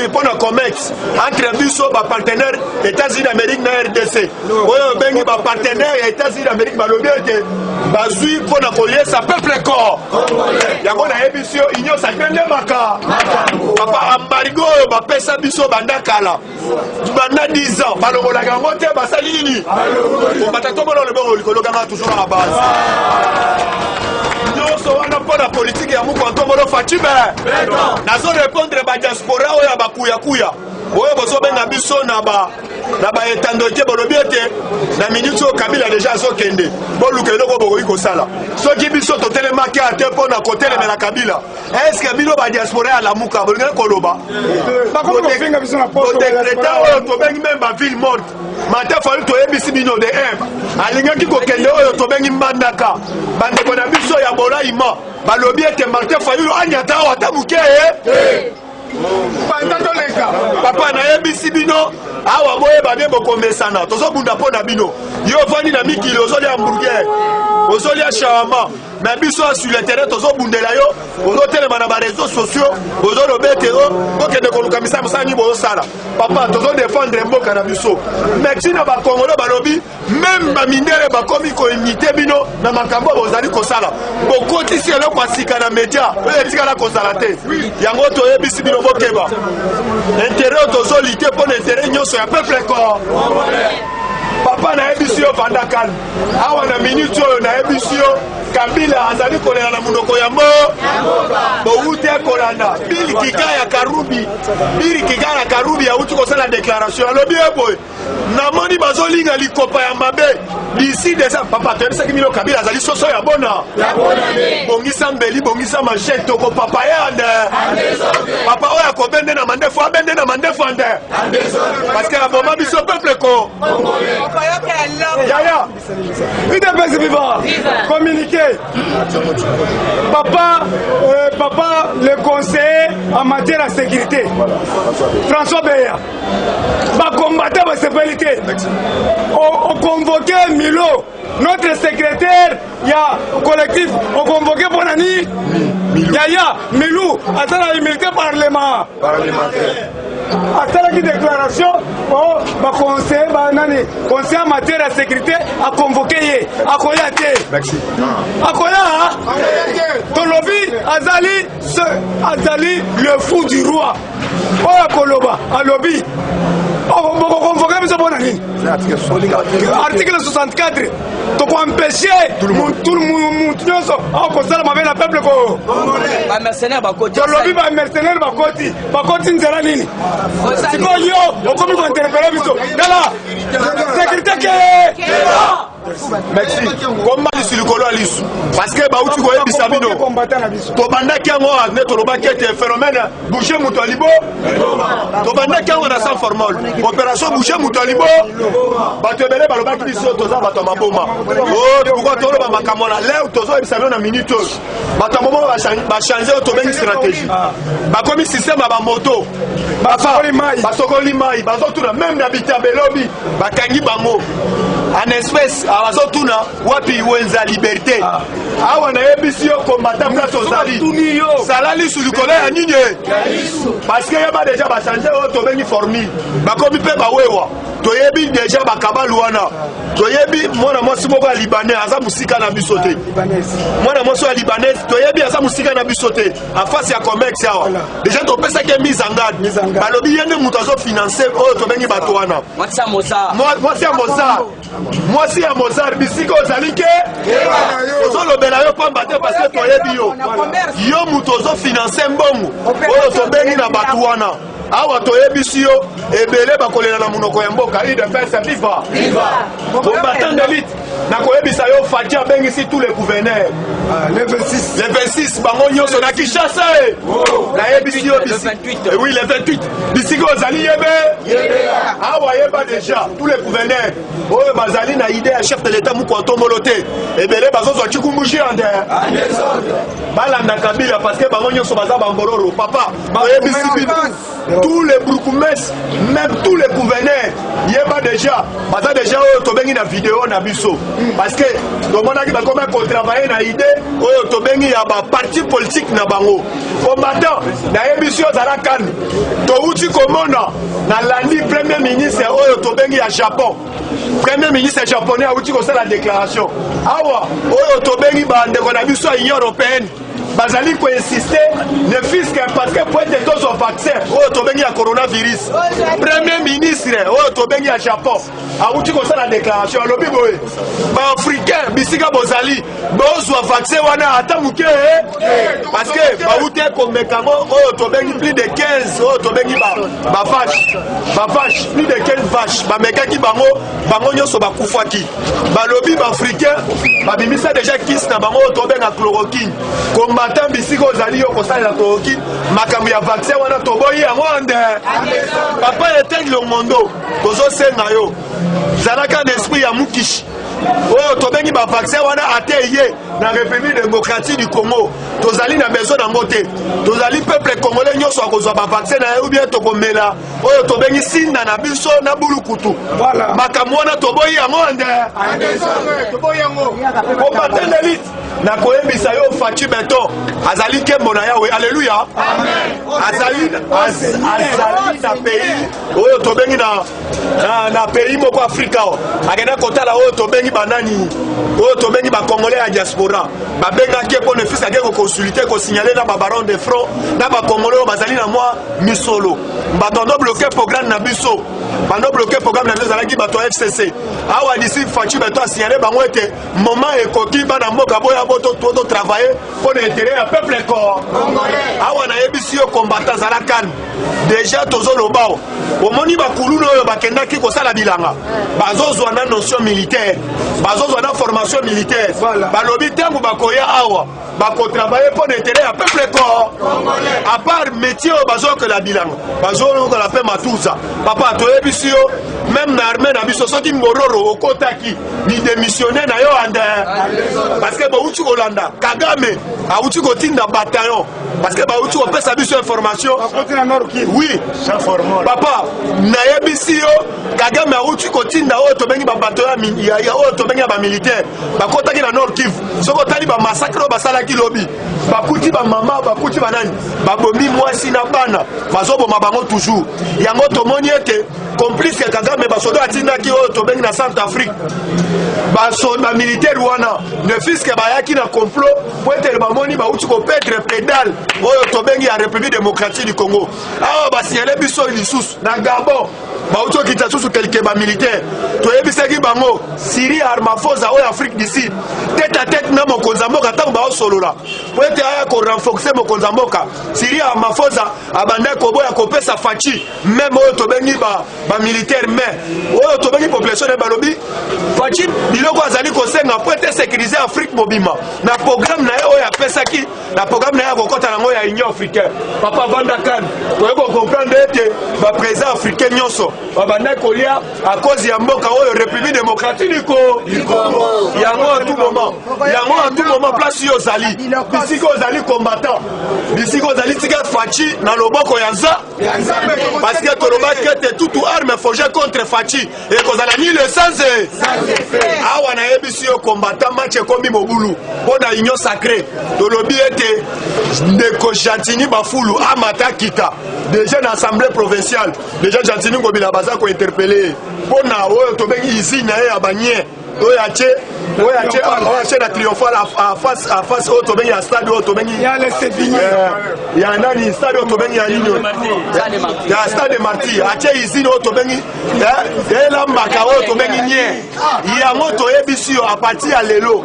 mpona comex entre biso bapartenaire États-Unis d'Amérique na RDC oyo bengi bapartenaire ya États-Unis d'Amérique balobi ete bazwi mpona koliesa peuple corps yango nayebisi yo union sacrée nde maka papa embargo oyo bapesa biso banda kala banda 10 ans balongolaka yango te basali nini kombata tomona olobongo likologanga toujours na base nyonso wana mpona politike ya mukontomolo Fachibe nazo répondre badiaspora oyo ya bakuyakuya oyo bozobenga biso na baetandoke bolobi ete na minute oyo Kabila deja azokende boluka eloko bokoki kosala soki biso totelemaki ate mpona kotelemela Kabila eske bino badiaspora ya lamuka bolingaki koloba kodekreta oyo tobengi meme baville morte mate fali toyebisi bino de alingaki kokende oyo tobengi Mbandaka bandeko na biso ya bolaima balobi ete Martin Fayulu anyata awa ata muke papa nayebisi bino awa boyeba bie bokomesana tozobunda mpo na bino yo ovandi na mikili ozolia hamburger ozolia shawama mais biso sur le terrain tozobundela yo ozotelema na bareseau sociaux ozoloba ete okende koluka misala mosala nini bozosala papa tozodefendre mboka na biso mais ntina bakongolo balobi meme bamindele bakomi koimite bino na makambo bozali kosala bokotisi eloko ya sika na media oyo etikala kozala te yango toyebisi bino bokeba intere oyo tozoli te mpo na intere nyonso ya peuple corps papa nayebisi yo vanda kalme awa na minute oyo nayebisi yo Kabila azali kolela na munoko ya mbo bouti kolanda Bili Kika ya Karubi auti kosala déclaration alobi eboy namoni bazolinga likopa ya mabe d'ici déjà papa toyebisaki mino Kabila azali soso ya bona bongisa mbeli bongisa machette toko papa yande papa oyo akobende na mandefu abende na mandefu ande parce que la bomba biso peuple ko yaya UDPS viva communiqué papa le conseiller en matière de sécurité François Beya va combattre la sécurité on convoqué Milo notre secrétaire il y a collectif on convoqué pour Nani Yaya Milou attends la immunité parlementaire asalaki déclaration conseiller en matière de sécurité a convoqué ye akoya te akoya tolobi azali le fou du roi oyo koloba alobi convoqué biso mpona nini article 64 tokoempêche mutu nyonso akosala mabe na peuple tolobi bamercenaire bakoti nzela nini sikoyo yo okomi kointerpele biso tala sécurité ke merci komba lisu likolo ya lisu parce que bauti koyebisa na bino tobandaki yango ne tolobaki ete phénomène bouger moto ya libo tobandaki yango na sans formol opération bouger moto ya libo bato ebele balobaki biso toza bato ya maboma pourkoi toloba makambo na leo tozoyebisa bino na minute oyo bato ya maboma bachange oyo tobengi stratégie bakomi système ya bamoto basokoli mai bazotuna même na bitaba elobi bakangi bango en espèce bazotuna wapi wenza liberté awa nayebisi yo kombata place ozali salali su likolo ya nini parce que yeba deja bachange oyo tobengi formule bakomi mpe bawewa toyebi deja bakabalu wana toyebi mwana mwasi moko ya libanais aza mosika na biso te mwana mwasi ya libanais toyebi aza mosika na biso te afasi ya comex awa deja topesaki mise en garde balobi ye nde moto azofinanse oyo tobengi bato wana mwasi ya mozar bisika ozali ke ozolobela yo pamba te parce que toyebi yo moto ozofinanse mbongo oyo tobengi na bato wana awa toyebisi yo ebele bakolela na monoko ya mboka idefense viva combattant d'élite nakoyebisa yo Fati abengisi tous les gouverneurs le 26 bango nyonso na Kinshasa nayebisi yo oui le 28 bisika ozali yebe awa yeba déjà tous les gouverneurs oyo bazali na idée ya chef de l'état moko atombolo te ebele bazozwa chikumbushi ande balanda Kabila parce que bango nyonso baza bambororo papa oyebisi tous les bourgmestres, même tous les gouverneurs, yeba déjà, baza déjà tobengi na vidéo na biso. Parce que tomona ki ba comment ko travailler na idée, oyo tobengi ya ba parti politique na bango. Combattant na émission zala kan. To uti komona na landi premier ministre oyo tobengi ya Japon. Premier ministre japonais a uti ko la déclaration. Awa oyo tobengi ba ndeko na biso ya Union européenne. Bazali ko insister ne fisque parce que pour être tous au vaccin oyo tobengi ya coronavirus premier ministre oyo tobengi ya Japon auti ko la déclaration alobi boye ba africain bisika bozali bozwa vaccin wana ata muke parce que ba uti ko mekango oyo tobengi plus de 15 oyo tobengi ba vache plus de 15 vaches ba mekaki bango nyonso bakufaki balobi ba africain ba bimisa déjà kis na bango tobenga chloroquine combattant bisika ozali yo kosalela chloroquine makambo ya vaccin wana toboyi yango ande papa etenge le mondo tozosenga yo zalaka na esprit ya mukishi oyo tobengi ba vaccin wana ate ye na République démocratique du Congo tozali na besoin nango te tozali peuple congolais nyonso akozwa ba vaccin na ou bien tokomela oyo tobengi sinda na biso na bulukutu makambo wana toboyi yango ande toboyi yango combattant d'élite na koyebisa yo Fati Beto azali kembo na yawe alléluia azali na pays oyo tobengi na pays moko Afrika akenda kotala oyo tobengi banani oyo tobengi ba congolais ya diaspora babengaki po ne fils ake ko consulter ko signaler na ba baron de front na ba congolais bazali na moi misolo batondo bloquer programme na biso bando bloquer programme na biso zalaki bato FCC awa d'ici Fati Beto a signaler bango ete moment ekoki bana mboka boya boto todo travailler pour l'intérêt du peuple congolais awa na yebisi yo combattant zala kan déjà tozoloba omoni bakuluno oyo bakendaki kosala bilanga bazozwa na notion militaire bazozwa na formation militaire balobi ntango bakoya awa bakotravailler pour l'intérêt du peuple congolais à part métier oyo bazoyokola bilanga bazoyokola mpe matuza papa toyebisi yo même na armée na biso soki mororo okotaki ni démissionnaire na yo ande parce que bauti kolanda Kagame auti kotinda bataillon parce que bauti kopesa biso information oui papa nayebisi yo Kagame auti kotinda oyo tobengi ba bataillon ya oyo tobengi ba militaire bakotaki na Nord Kivu soko tali ba massacre basalaki lobi bakuti ba mama bakuti banani babombi mwasi na bana bazoboma bango toujours yango tomoni ete complice que Kagame basodo atindaki oyo tobengi na Centrafrique basoda militaire wana ne fiske bayaki na complot po ete bamoni bauti kopedre pédale oyo tobengi ya République démocratique du Congo awa basignale biso lisusu na Gabon bauti tokita susu quelque militaire toyebisaki bango Syrie Armafosa oyo Afrique du Sud tête à tête na mokonza mboka tango baosolola po ete aya korenforce mokonza mboka Syrie Armafosa abanda koboya kopesa faci même oyo tobengi bamilitaire mais oyo tobengi population na balobi faci biloko azali kosenga po ete sécuriser Afrique mobima na programme na ye oyo apesaki na programme na ye akokota nango ya Union africaine papa Vandakan toye kocomprendre ete baprésident africain nyonso babanda kolia à cause ya mboka oyo République démocratique du Congo yango à tout moment place yo ozali bisiko ozali combattant bisiko ozali tika faci na loboko ya nza parce que tolobaki ete toute arme forgée contre faci ekozala ni le sens awa nayebisi yo combattant match ekomi mobulu mpo na union sacrée tolobi ete ndeko Jantini Bafulu amata kita déjà na assemblée provinciale déjà Jantini Ngobila baza kointerpele mpo na oyo tobengi usine na ye ya banie oyo ache na triomphal à face oyo tobengi ya stade oyo tobengi ya nani stade oyo tobengi ya nini ya stade Marty ache usine oyo tobengi elambaka oyo tobengi nye yango toyebisi yo a partir ya lelo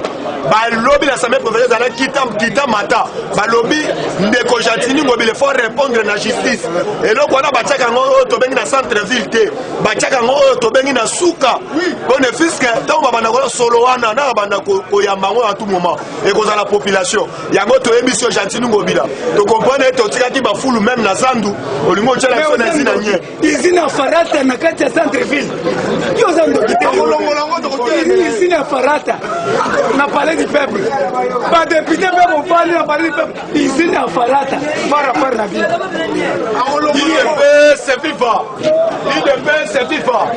balobi na assemblée provinciale ezala kita mata balobi ndeko Jantini Ngobila faut répondre na justice eloko wana batiaka yango oyo tobengi na centre ville te batiaka yango oyo tobengi na suka bénéfice ntango babanda kola solo wana na babanda koyamba yango à tout moment ekozala la population yango toyebisi yo Jantini Ngobila tokomprendre ete otikaki bafulu même na zandu olingi otyela biso na izina nye izina farata na kati ya centre ville yo zandu izina ya farata na palais du peuple badepute mpe mofali na palais du peuple izina ya farata par na ville c'est FIFA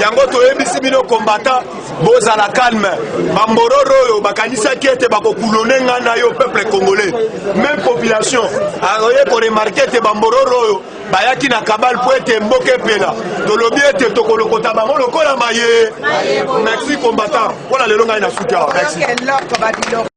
yango toyebisi bino combattant bozala calme bambororo oyo bakanisaki ete bakokulone nga na yo peuple congolais même population aoye koremarke ete bambororo oyo bayaki na kabal po ete mboka epela tolobi ete tokolokota bango lokola maye merci combattant mpona lelo ngai na suka merci